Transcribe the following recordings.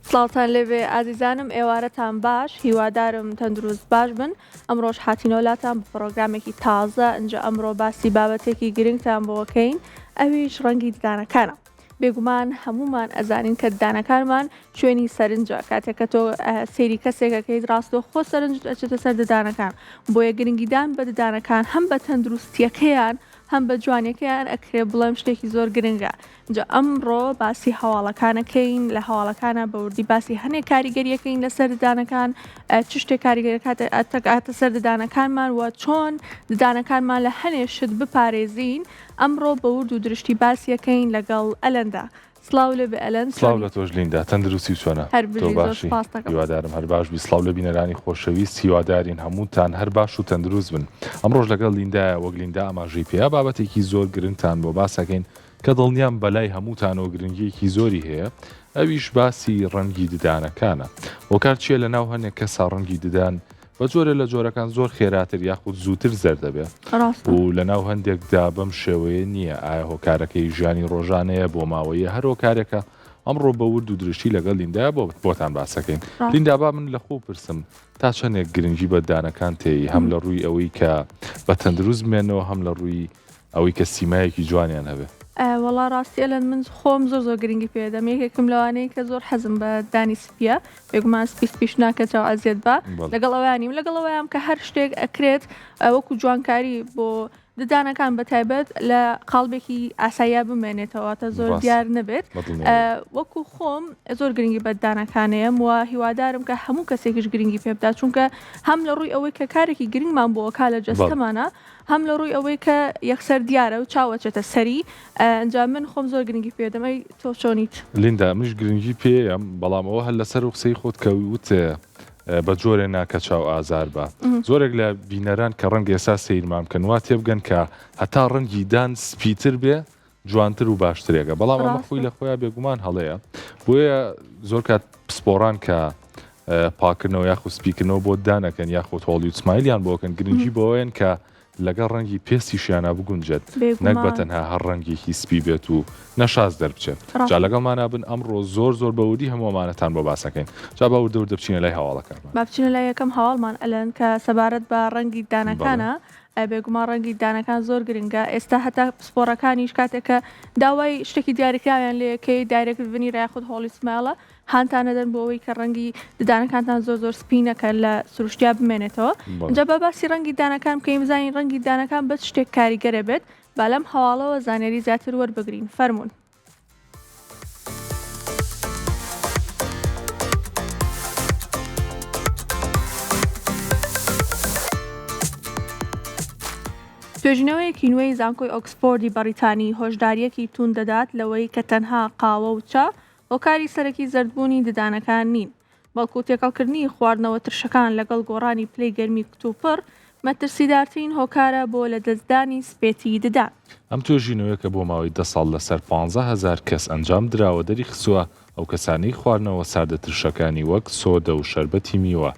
سڵاوتان لێبێ ئازیزانم، ئێوارەتان باش، هیوادارم تەندروست باش بن. ئەمڕۆژ هاتینۆلاتان بە پرۆگرامێکی تازە. ئەنجا ئەمڕۆ باسی بابەتێکی گرنگتان بۆکەین، ئەویش ڕەنگی ددانەکانە. بێگومان هەمومان ئەزانین کە ددانەکانمان شوێنی سەرنجە. کاتێک کە تۆ سەیری کەسێکەکەیت ڕاستۆ خۆ سەرنج ئەچێتە سەر ددانەکان. بۆیە گرنگیدان بە ددانەکان هەم بە تەندروستیەکەیان هەم بە جوانیەکەیان ئەکرێ بڵێم شتێکی زۆر گرنگە. جا ئەمڕۆ باسی هەواڵەکانەکەین، لە هەواڵەکانە بەوردی باسی هەنێک کاریگەریەکەین لەسەر ددانەکان، چ شتێک کاریگەرەکاتە سەر ددانەکانمان و چۆن ددانەکانمان لە هەنێ شت بپارێزین. ئەمڕۆ بە ورد و درشتی باسیەکەین لەگەڵ ئەلەندا. سڵاو لێ بە ئەلەن. سڵاو لە تۆش لیندا، تەندروستی چۆنە؟ تۆ باشی؟ هیوادارم هەر باش بی. سڵاو لە بینەرانی خۆشەویست، هیوادارین هەمووتان هەر باش و تەندروست بن. ئەمڕۆژ لەگەڵ لیندایە، وەک لیندا ئاماژەی پێیا بابەتێکی زۆر گرنگتان بۆ باسەکەین کە دڵنیام بەلای هەمووتانەوە گرنگیەکی زۆری هەیە. ئەویش باسی ڕەنگی ددانەکانە. وەکارچیە لە ناو هەنێک کەسا ڕەنگی ددان بە جۆرە لە جۆرەکان زۆر خێراتر یاخود زووتر زەر دەبێت و لە ناو هەندێکدا بەم شێوەیە نییە. ئایا هۆکارەکەی ژیانی ڕۆژانەیە بۆ ماوەیە هەر هۆکارێکە؟ ئەمڕۆ بە ورد و درشتی لەگەڵ لیندایە بۆتان باسەکەین. لیندا با من لە خۆ پرسم تا چەندێک گرنگی بە ددانەکان تێی، هەم لە ڕووی ئەوەی کە بە تەندروست بمێنەوە، هەم لە ڕووی ئەوەی کە سیمایەکی جوانیان هەبێت. وەڵا ڕاستی ئەلەن من خۆم زۆر گرنگی پێدەم. یەکێکم لەوانەیە کە زۆر حەزم بە دانی سپیە، بێگومان سپیس پیش ناکەتەوە ئەزیێت بە لەگەڵ ئەوانیم لەگەڵ ئەوەیان کە هەر شتێک ئەکرێت وەکو جوانکاری بۆ ددانەکان بەتایبەت لە قاڵبێکی ئاساییە بمێنێتەوە تا زۆر دیار نەبێت. وەکو خۆم زۆر گرنگی بە ددانەکانەیەم و هیوادارم کە هەموو کەسێکیش گرنگی پێ بدات، چونکە هەم لە ڕووی ئەوەی کە کارێکی گرنگمان بۆکا لە جەستەمانە، هەم لە ڕووی ئەوەی کە یەکسەر دیارە و چاوەچێتە سەری. ئەنجا من خۆم زۆر گرنگی پێدەم. ئەی تۆ چۆنیت؟ لیندا منش گرنگی پێم، بەڵام ئەوە هەر لەسەر و قسەی خۆت کەوتە بە جۆرێ ناکە چاو ئازار بە. زۆرێک لە بینەران کە ڕەنگە ئێستا سەیرمان بکەن وا تێبگەن کە هەتا ڕەنگی دان سپیتر بێ جوانتر و باشترێکە، بەڵام ئەمە خۆی لە خۆیان بێگومان هەڵەیە. بۆیە زۆر کات پسپۆڕان کە پاکردنەوە یاخود سپیکردنەوە بۆ دانەکەن یاخود هۆڵی و سمایلیان بۆکەن، گرنگی بۆیان کە لەگەڵ ڕەنگی پێستیشیانە بگونجێت، نەک بەتەنها هەر ڕەنگێکی سپی بێت و نەشاز دەربچێت. جا لەگەڵمانە بن ئەمڕۆ زۆر بەوردی هەموومانەتان بۆ باسەکەین. جا با وردە بچینە لای هەواڵەکانمان. با بچینە لای یەکەم هەواڵمان ئەلەن کە سەبارەت بە ڕەنگی ددانەکانە. بێگومان ڕەنگی ددانەکان زۆر گرنگە. ئێستا هەتا پسپۆڕەکانیش کاتێککە داوای شتێکی دیاریکراویان لەکەی دایرێک ببنی ڕایخود هۆڵی سمایڵە هاانتانەدەن بۆ ئەوەی کە ڕەنگی ددانەکانتان زۆر سپینەکە لە سروشتیا بمێنێتەوە. جا بە باسی ڕەنگی ددانەکان بکەین، بزانین ڕەنگی ددانەکان بە شتێک کاریگەرە بێت. با لەم هەواڵەوە زانێری زیاتر وەربگرین. فەرموون. توێژینەوەیەکی نوێی زانکۆی ئۆکسفۆردی بەریتانی هۆشداریەکی تون دەدات لەوەی کە تەنها قاوە و چا هۆکاری سەرەکی زەردبوونی ددانەکان نین، بەڵکو تێکەڵکردنی خواردنەوە ترشەکان لەگەڵ گۆڕانی پلەی گەرمی کتوپڕ مەترسیدارترین هۆکارە بۆ لە دەستدانی سپێتی ددان. ئەم توێژینەوەی کە بۆ ماوەی 10 ساڵ لەسەر 15,000 کەس ئەنجام درراوە دەری خسووە ئەو کەسانەی خواردنەوە ساردە ترشەکانی وەک سۆدە و شەربەتی میوە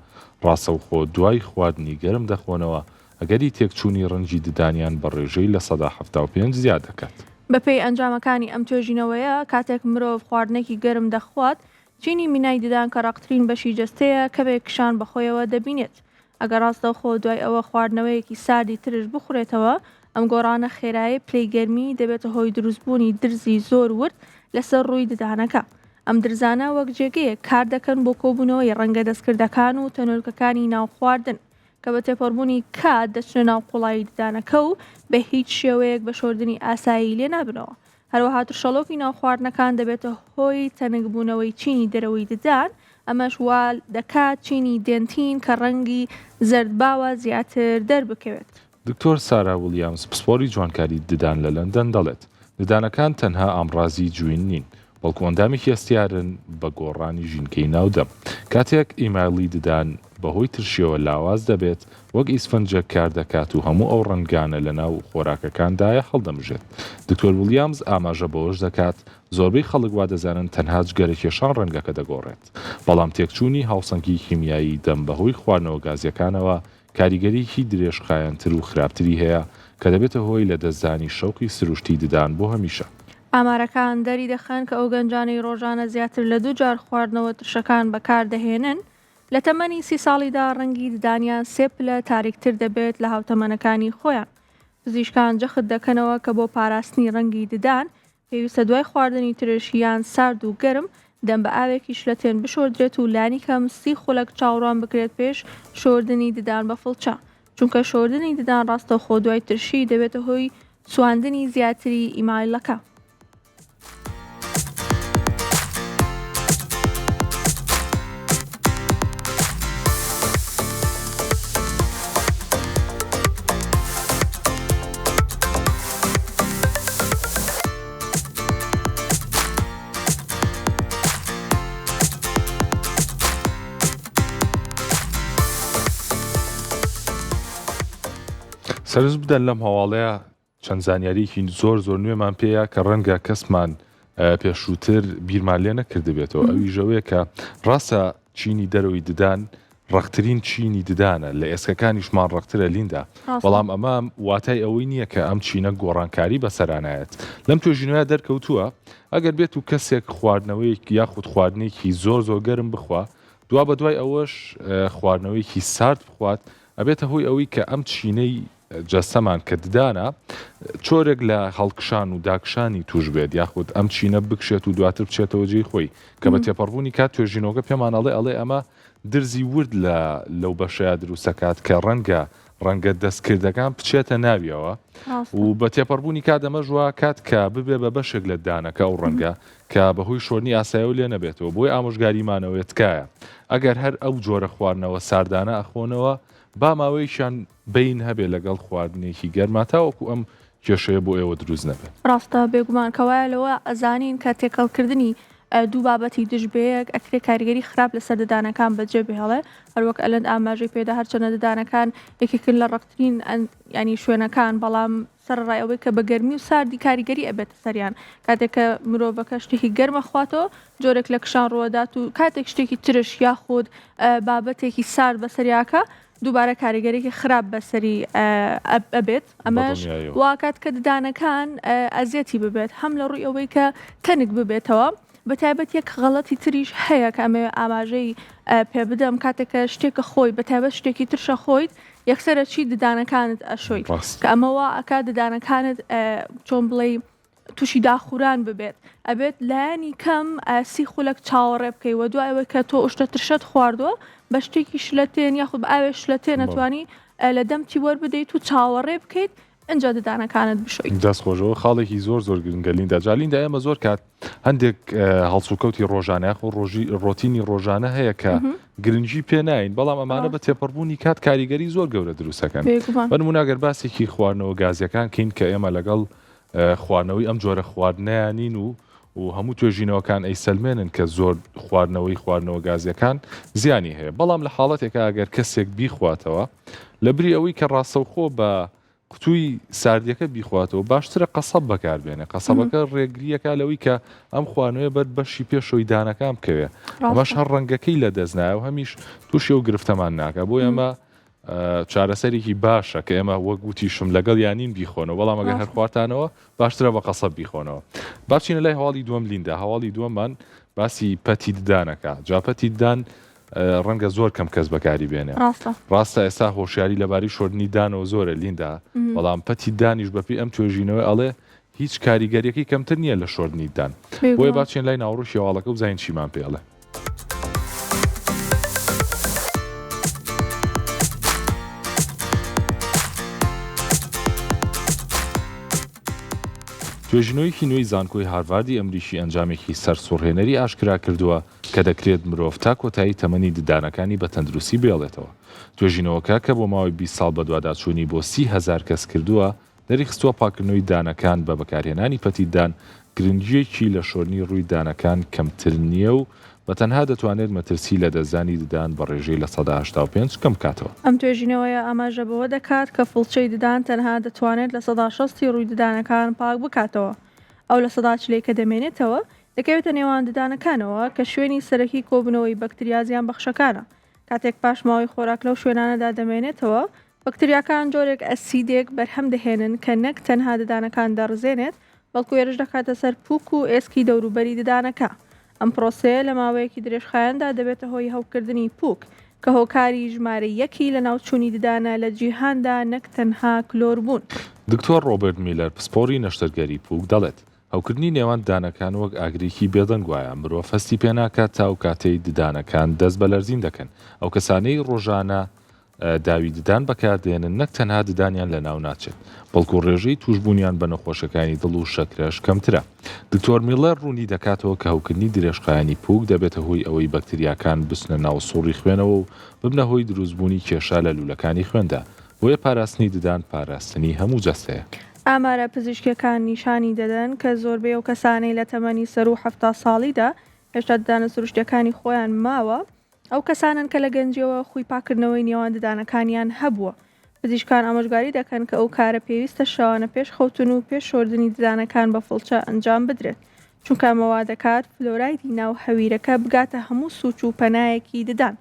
ڕاستەوخۆ دوای خواردنی گەرم دەخۆنەوە ئەگەری تێکچوونی ڕەنگی ددانیان بە ڕێژەی لە 175 زیاد دەکات. بەپێی ئەنجامەکانی ئەم توێژینەوەیە کاتێک مرۆڤ خواردنێکی گەرم دەخوات، چینی مینای ددان کە ڕەقترین بەشی جەستەیە کەمێک کشان بەخۆیەوە دەبینێت. ئەگەر ڕاستەوخۆ دوای ئەوە خواردنەوەیەکی ساردی ترش بخورێتەوە، ئەم گۆڕانە خێرایی پلەی گەرمی دەبێتە هۆی دروستبوونی درزی زۆر ورد لەسەر ڕووی ددانەکە. ئەم درزانە وەک جێگەیە کار دەکەن بۆ کۆبوونەوەی ڕەنگە دەستکردەکان و تەنۆرکەکانی ناو خواردن کە بە تێپەڕبوونی کات دەچنە ناو قوڵایی ددانەکە و بە هیچ شێوەیەک بە شۆردنی ئاسایی لێ نابنەوە. هەروەها ترشەڵۆکی ناو خواردنەکان دەبێتە هۆی تەنگبوونەوەی چینی دەرەوەی ددان، ئەمەش وا دەکات چینی دێنتین کە ڕەنگی زەردباوە زیاتر دەربکەوێت. دکتۆر سارا ویلیامز پسپۆری جوانکاری ددان لە لەندەن دەڵێت ددانەکان تەنها ئامڕازی جوین نین، بەڵکو ئەندامێکی ئەستیارن بە گۆڕانی ژینکەی ناودەم. کاتێک ئیمایلی ددان بەهۆی ترشیەوە لاواز دەبێت، وەک ئیسفەنجە کار دەکات و هەموو ئەو ڕەنگانە لە ناو خۆراکەکاندایە هەڵدەمژێت. دکتۆر ویلیامز ئاماژە بەوەش دەکات زۆربەی خەڵک وا دەزانن تەنها جگەرە کێشان ڕەنگەکە دەگۆڕێت، بەڵام تێکچوونی هاوسەنگی کیمیایی دەم بەهۆی خواردنەوە گازیەکانەوە کاریگەریکی درێژخایەنتر و خراپتری هەیە کە دەبێتە هۆی لە دەستدانی شەوقی سروشتی ددان بۆ هەمیشە. ئامارەکان دەری دەخەن کە ئەو گەنجانەی ڕۆژانە زیاتر لە 2 جار خواردنەوە ترشەکان بەکاردەهێنن لە تەمەنی 30 ساڵیدا ڕەنگی ددانیان 3 پلە تاریکتر دەبێت لە هاوتەمەنەکانی خۆیان. پزیشکان جەخت دەکەنەوە کە بۆ پاراستنی ڕەنگی ددان پێویستە دوای خواردنی ترشیان سارد و گەرم دەم بە ئاوێکی شلەتێن بشۆردرێت و لانی کەم 30 خولەک چاوەڕوان بکرێت پێش شۆردنی ددان بە فڵچە، چونکە شۆردنی ددان ڕاستەوخۆ دوای ترشی دەبێتە هۆی سواندنی زیاتری ئیمایلەکە. سەرز بدەن لەم هەواڵەیە چەند زانیاریکی زۆر نوێمان پێەیە کە ڕەنگە کەسمان پێشووتر بیرمان لێ نەکردبێتەوە. ئەوی ژەوەیە کە ڕاستە چینی دەرەوەی ددان ڕەختترین چینی ددانە لە ئێسکەکانیشمان ڕەخترە لیندا، بەڵام ئەمە واتای ئەوەی نییە کە ئەم چینە گۆڕانکاری بەسەرانایەت. لەم توێژینەوە دەرکەوتووە ئەگەر بێت و کەسێک خواردنەوەیەکی یاخود خواردنێکی زۆر گەرم بخوا دوا بە دوای ئەوەش خواردنەوەیکی سارد بخوات ئەبێتە هۆی ئەوەی کە ئەم چینەی جەستەمان کە ددانە چۆرێک لە هەڵکشان و داکشانی توش بێت یاخود ئەم چینە بکشێت و دواتر بچێتەوە جێی خۆی کە بە تێپەڕبوونی کات توێژینەوەکە پێمان ئەڵێ ئەمە درزی ورد لەو بەشەیە دروستەکات کە ڕەنگە دەستکردەکان بچێتە ناویەوە و بە تێپەڕبوونی کات ئەمە ژوا کات کە ببێ بە بەشێک لە دانەکە ئەو ڕەنگە کە بەهۆی شۆرنی ئاسایەوە لێ نەبێتەوە. بۆی ئامۆژگاریمانەوەی تکایە ئەگەر هەر ئەو جۆرە خواردنەوە ساردانە ئەخۆنەوە با ماوەیشان بین هەبێ لەگەڵ خواردنێکی گەرما تاوەکو ئەم کێشەیە بۆ ئێوە دروست نەبێت. ڕاستە بێگومان کەوایە لەوە ئەزانین کە تێکەڵکردنی دوو بابەتی دژبەیەک ئەکرێ کاریگەری خراپ لەسەر ددانەکان بەجێ بهێڵێ هەروەک ئەلەند ئاماژەی پێدا هەرچەنە ددانەکان یەکێکن لە ڕەختترین ینی شوێنەکان، بەڵام سەرڕای ئەوەی کە بە گەرمی و ساردی کاریگەری ئەبێتە سەریان کاتێککە مرۆڤەکە شتێکی گەرمە خواتەوە جۆرێک لە کشان ڕۆدات و کاتێک شتێکی ترش یاخود بابەتێکی سارد بەسەریاکە دووبارە کاریگەرێکی خراپ بەسەری ئەبێت. ئەمەش واکات کە ددانەکان ئەزیەتی ببێت هەم لە ڕووی ئەوەی کە تەنک ببێتەوە بەتایبەت یەک غەڵەتی تریش هەیە کە ئەمە ئاماژەی پێ بدەم کاتێکە شتێکە خۆی بەتایبەت شتێکی ترشە خۆیت یەکسەرە چی ددانەکانت ئەشۆیت کە ئەمەوە ئەکا ددانەکانت چۆن بڵێ تووشی داخوران ببێت ئەبێت لایانی کەم 30 خولەک چاوەڕێ بکەی و دوایەوەی کە تۆ شتە ترشت خواردووە بە شتێکی شلەتێن یاخود بە ئاوێ شلەتێ نەتوانی لە دەمتی وەربدەیت و چاوەڕێ بکەیت اینجا ددانەکانت بشۆیت. دەستخۆشەوە خاڵێکی زۆر گرنگە لیندا. جالیندا ئێمە زۆر کات هەندێک هەڵسوکەوتی ڕۆژانە خۆ ڕۆتینی ڕۆژانە هەیە کە گرنگی پێ ناین، بەڵام ئەمانە بە تێپەڕبوونی کات کاریگەری زۆر گەورە دروستەکەن. بەنموناگەر باسێکی خواردنەوە گازیەکان کەین کە ئێمە لەگەڵ خواردنەوەی ئەم جۆرە خواردنیانین و هەموو توێژینەوەکان ئەیسەلمێنن کە زۆر خواردنەوە گازیەکان زیانی هەیە، بەڵام لە حاڵەتێکە ئەگەر کەسێک بیخواتەوە لە بری ئەوەی کە ڕاستەوخۆ بە قوتووی ساردیەکە بیخواتەوە باشترە قەسەب بەکاربێنێ. قەسەبەکە ڕێگریەکە لەوەی کە ئەم خواردنەوەی بەر بەشی پێشۆی دانەکان بکەوێ ئەمەش هەر ڕەنگەکەی لە دەستنایە و هەمیش تووشی و گرفتەمان ناکە. بۆ ئێمە چارەسەرێکی باشە کە ئێمە وەک گوتیشم لەگەڵ یانین بیخۆنەوە، بەڵام ئەگەر هەر خواردانەوە باشترە بە قەسەب بیخۆنەوە. باچینە لای هەواڵی دووەم لیندا. هەواڵی دووەممان باسی پەتی ددانەکە. جا پەتی ددان ڕەنگە زۆر کەم کەس بەکاری بێنێ. ڕاستە ئێستا هۆشیاری لەباری شۆردنی دانەوە زۆرە لیندا، بەڵام پەتی دانیش بەپی ئەم توێژینەوە ئەڵێ هیچ کاریگەریەکی کەمتر نییە لە شۆردنی دان. بۆیە باچین لای ناوڕوشی هەواڵەکە و بزانین چیمان پێڵێ. توێژینەوەیەکی نوێی زانکۆی هارڤاردی ئەمریکی ئەنجامێکی سەرسوڕهێنەری ئاشکرا کردووە کە دەکرێت مرۆڤ تا کۆتایی تەمەنی ددانەکانی بە تەندروستی بێڵێتەوە. توێژینەوەکە کە بۆ ماوەی 20 ساڵ بەدواداچوونی بۆ 30,000 کەس کردووە دەریخستووە پاکردنەوەی دانەکان بە بەکارهێنانی پەتی دان گرنگیەکی لە شۆرنی ڕووی دانەکان کەمتر نییە و بە تەنها دەتوانێت مەترسی لە دەستدانی ددان بە ڕێژەی لە 85 کەم کاتەوە. ئەم توێژینەوەیە ئاماژە بەوە دەکات کە فڵچەی ددان تەنها دەتوانێت لە 60 ڕووی ددانەکان پاک بکاتەوە. ئەو لە 100 کە دەمێنێتەوە دەکەوێتە نێوان ددانەکانەوە کە شوێنی سەرەکی کۆبنەوەی بەکتریا زیان بەخشەکانە. کاتێک پاش ماوەی خۆراک لەو شوێنانەدا دەمێنێتەوە بەکتریاکان جۆرێک ئەسیدێک بەرهەم دەهێنن کە نەک تەنها ددانەکان دەڕزێنێت بەڵکو ێرش دەکاتە سەر پووک و ئێسکی دەوروبەری ددانەکە. ئەم پرۆسەیە لە ماوەیەکی درێژخایەندا دەبێتە هۆی هەوکردنی پووک کە هۆکاری ژمارە یەکی لە ناوچوونی ددانە لە جیهاندا نەک تەنها کلۆربوون. دکتۆر ڕۆبرت میلەر پسپۆری نەشتەرگەری پووک دەڵێت هەوکردنی نێوان ددانەکان وەک ئاگرێکی بێدەنگ وایە مرۆڤ هەستی پێناکات تا و کاتەی ددانەکان دەست بە لەرزین دەکەن ئەو کەسانەی ڕۆژانە داوی ددان بەکاردێنن نەک تەنها ددانیان لە ناو ناچێت بەڵکو ڕێژەی توشبوونیان بە نەخۆشەکانی دڵ و شەکرەش کەمترە. دکتۆر میلەر ڕوونی دەکاتەوە کە هەوکردنی درێژخایانی پووک دەبێتە هۆی ئەوەی بەکتریاکان بچنە ناو سووڕی خوێنەوە و ببنە هۆی دروستبوونی کێشە لە لوولەکانی خوێندا بۆیە پاراستنی ددان پاراستنی هەموو جەستەیە. ئامارە پزیشکیەکان نیشانی دەدەن کە زۆربەی ئەو کەسانەی لە تەمەنی سەر و 70 ساڵیدا هێشتا ددانە سروشتیەکانی خۆیان ماوە ئەو کەسانن کە لە گەنجەوە خۆی پاکردنەوەی نێوان ددانەکانیان هەبووە. پزیشکان ئامۆژگاری دەکەن کە ئەو کارە پێویستە شەوانە پێش خەوتن و پێش شۆردنی ددانەکان بە فڵچە ئەنجام بدرێت چونکە ئەمەوا دەکات فلۆرایدی ناو هەویرەکە بگاتە هەموو سووچ و پەنایەکی ددان.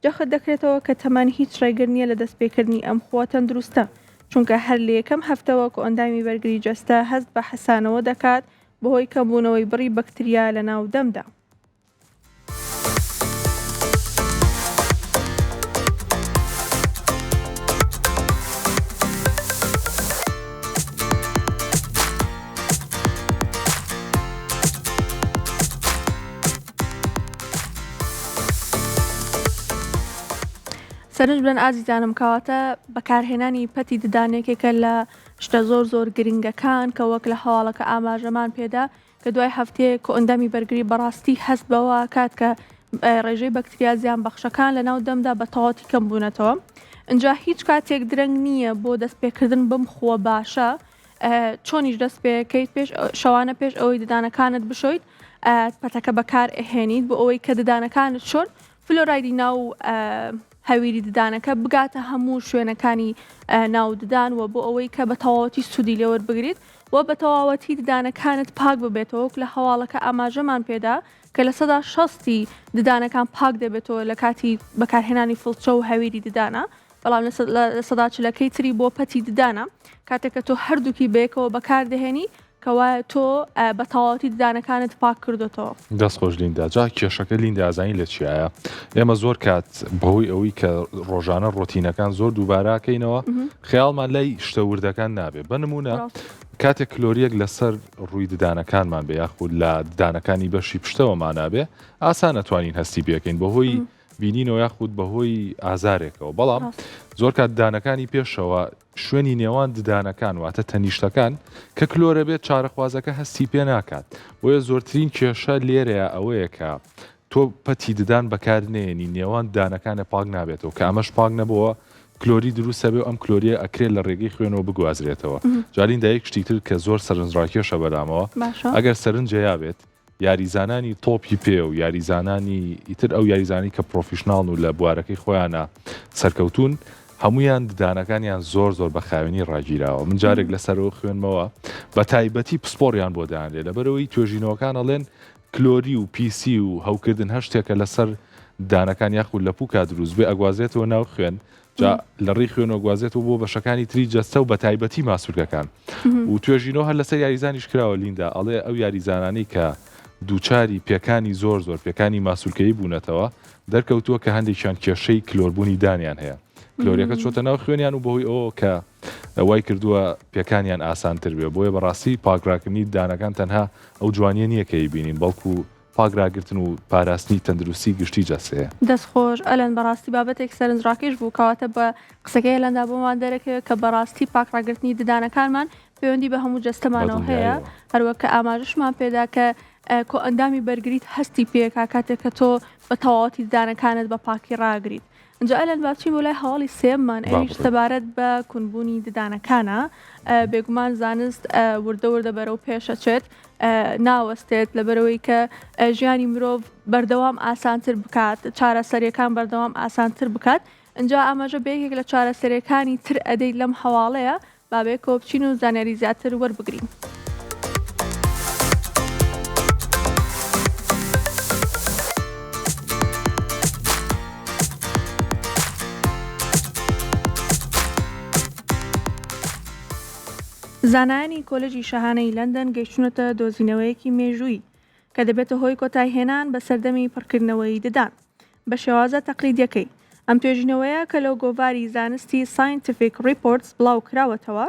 جەخت دەکرێتەوە کە تەمان هیچ ڕێگر نییە لە دەستپێکردنی ئەم خۆ تەندروستە چونکە هەر لە یەکەم هەفتەوە کە ئەندامی بەرگری جەستە هەست بە حەسانەوە دەکات بەهۆی کەمبوونەوەی بڕی بەکتریا لە ناو دەمدا. سەرنج بن ئازیزانم کەواتە بەکارهێنانی پەتی ددانێکێکە لە شتە زۆر گرنگەکان کە وەک لە هەواڵەکە ئاماژەمان پێدا کە دوای هەفتەیە کە ئەندامی بەرگری بەڕاستی هەست بەوە کات کە ڕێژەی بەکتریا زیان بەخشەکان لە ناو دەمدا بە تەواوەتی کەم بوونەتەوە. اینجا هیچ کاتێک درەنگ نییە بۆ دەستپێکردن بم خۆ باشە چۆنیش دەست پێکەیت پێش شەوانە پێش ئەوەی ددانەکانت بشۆیت پەتەکە بەکار ئەهێنیت بۆ ئەوەی کە ددانەکانت شۆر فلۆرایدی ناو هەویری ددانەکە بگاتە هەموو شوێنەکانی ناو ددان و بۆ ئەوەی کە بە تەواوەتی سوودی لێوە بگریت و بە تەواوەتی ددانەکانت پاک ببێتەوە لە هەواڵەکە ئاماژەمان پێدا کە لە 60 ددانەکان پاک دەبێتەوە لە کاتی بەکارهێنانی فڵچە و هەویری ددانە بەڵام لە 40 تری بۆ پەتی ددانە کاتێککە تۆ هەردووکی بەیەکەوە بەکاردەهێنی کەوایە تۆ بە تەواوەتی ددانەکانت پاک کردوتەوە. دەستخۆش لیندا جا کێشەکە لیندا ئازانی لە چیایە ئێمە زۆر کات بەهۆی ئەوەی کە ڕۆژانە ڕۆتینەکان زۆر دووباراکەینەوە خەیاڵمان لای شتە وردەکان نابێت بنمونە کاتێک کلۆریەک لەسەر ڕووی ددانەکانمان بێ یاخود لە ددانەکانی بەشی پشتەوەمان نابێ ئاسان نەتوانین هەستی بێکەین بەهۆی بینینەوە یاخود بەهۆی ئازارێکەوە بەڵام زۆر کات ددانەکانی پێشەوە شوێنی نێوان ددانەکان واتە تەنیشتەکان کە کلۆرە بێت چارەخوازەکە هەستی پێ ناکات بۆیە زۆرترین کێشە لێرەیە ئەوەیە کە تۆ پەتی ددان بەکارنێنی نێوان ددانەکانە پاک نابێتەوە کە ئەمەش پاک نەبووە کلۆری دروستە بێ ئەم کلۆریە ئەکرێت لە ڕێگەی خوێنەوە بگوازرێتەوە. جاریندا یەک شتیتر کە زۆر سەرنجڕاکێشە بەرامەوە ئەگەر سەرنجەیە بێت یاریزانانی تۆپی پێ و یاریزانانی ئیتر ئەو یاریزانی کە پرۆفیشناڵ و لە بوارەکەی خۆیانە سەرکەوتون هەمویان ددانەکانیان زۆر بە خاوێنی ڕاگیراوە. من جارێک لەسەرەوە خوێنمەوە بە تایبەتی پسپۆریان بۆ دایانرێ لەبەرەوەی توێژینەوەکان ئەڵێن کلۆری و پیسی و هەوکردن هەر شتێکە لەسەر ددانەکان یاخود لە پووکا دروست بێ ئەگوازێتەوە ناو خوێن جا لە ڕێی خوێنەوە گوازێتەوە بۆ بەشەکانی تری جەستە و بە تایبەتی ماسوولگەکان و توێژینەوە هەر لەسەر یاریزانیش کراوە لیندا ئەڵێ ئەو یاریزانانەی کە دووچاری پێکانی زۆر پێکانی ماسوولکەیی بوونەتەوە دەرکەوتووە کە هەندێکیان کێشەی کلۆربوونی دانیان هەیە کلۆریەکە چۆتە ناو خوێنیان و بەهۆی ئەوە کە وای کردووە پێکانیان ئاسانتر بێ بۆیە بەڕاستی پاکراکردنی ددانەکان تەنها ئەو جوانیە نییە کە بینین بەڵکو پاگراگرتن و پاراستنی تەندروستی گشتی جەستەیە. دەستخۆش ئەلەن بەڕاستی بابەتێک سەرنجڕاکێش بوو کەواتە بە قسەکەی لەندا بۆمان دەرەکەوێت کە بەڕاستی پاکراگرتنی ددانەکانمان پەیوەندی بە هەموو جەستەمانەوە هەیە هەروەک کە ئاماژەشمان پێدا کە کۆ ئەندامی بەرگریت هەستی پێکا کاتێک کە تۆ بە تەواوەتی ددانەکانت بە پاکی ڕاگریت. اینجا ئەلەن باچین بۆ لای هەواڵی سێممان ئەویش سەبارەت بە کونبوونی ددانەکانە بێگومان زانست وردە بەرەو پێشەچێت ناوەستێت لەبەرەوەی کە ژیانی مرۆڤ بەردەوام ئاسانتر بکات چارەسەریەکان بەردەوام ئاسانتر بکات. اینجا ئاماژە بەیەکێک لە چارەسەریەکانی تر ئەدەیت لەم هەواڵەیە بابێکەوە بچین و زانیاری زیاتر وەربگرین. زانایانی کۆلێجی شاهانەی لەندەن گەیشتونەتە دۆزینەوەیەکی مێژووی کە دەبێتە هۆی کۆتایهێنان بە سەردەمی پڕکردنەوەی ددان بە شێوازە تەقلیدیەکەی. ئەم توێژینەوەیە کە لەو گۆڤاری زانستی ساینتیفیک ریپۆرتس بڵاو کراوەتەوە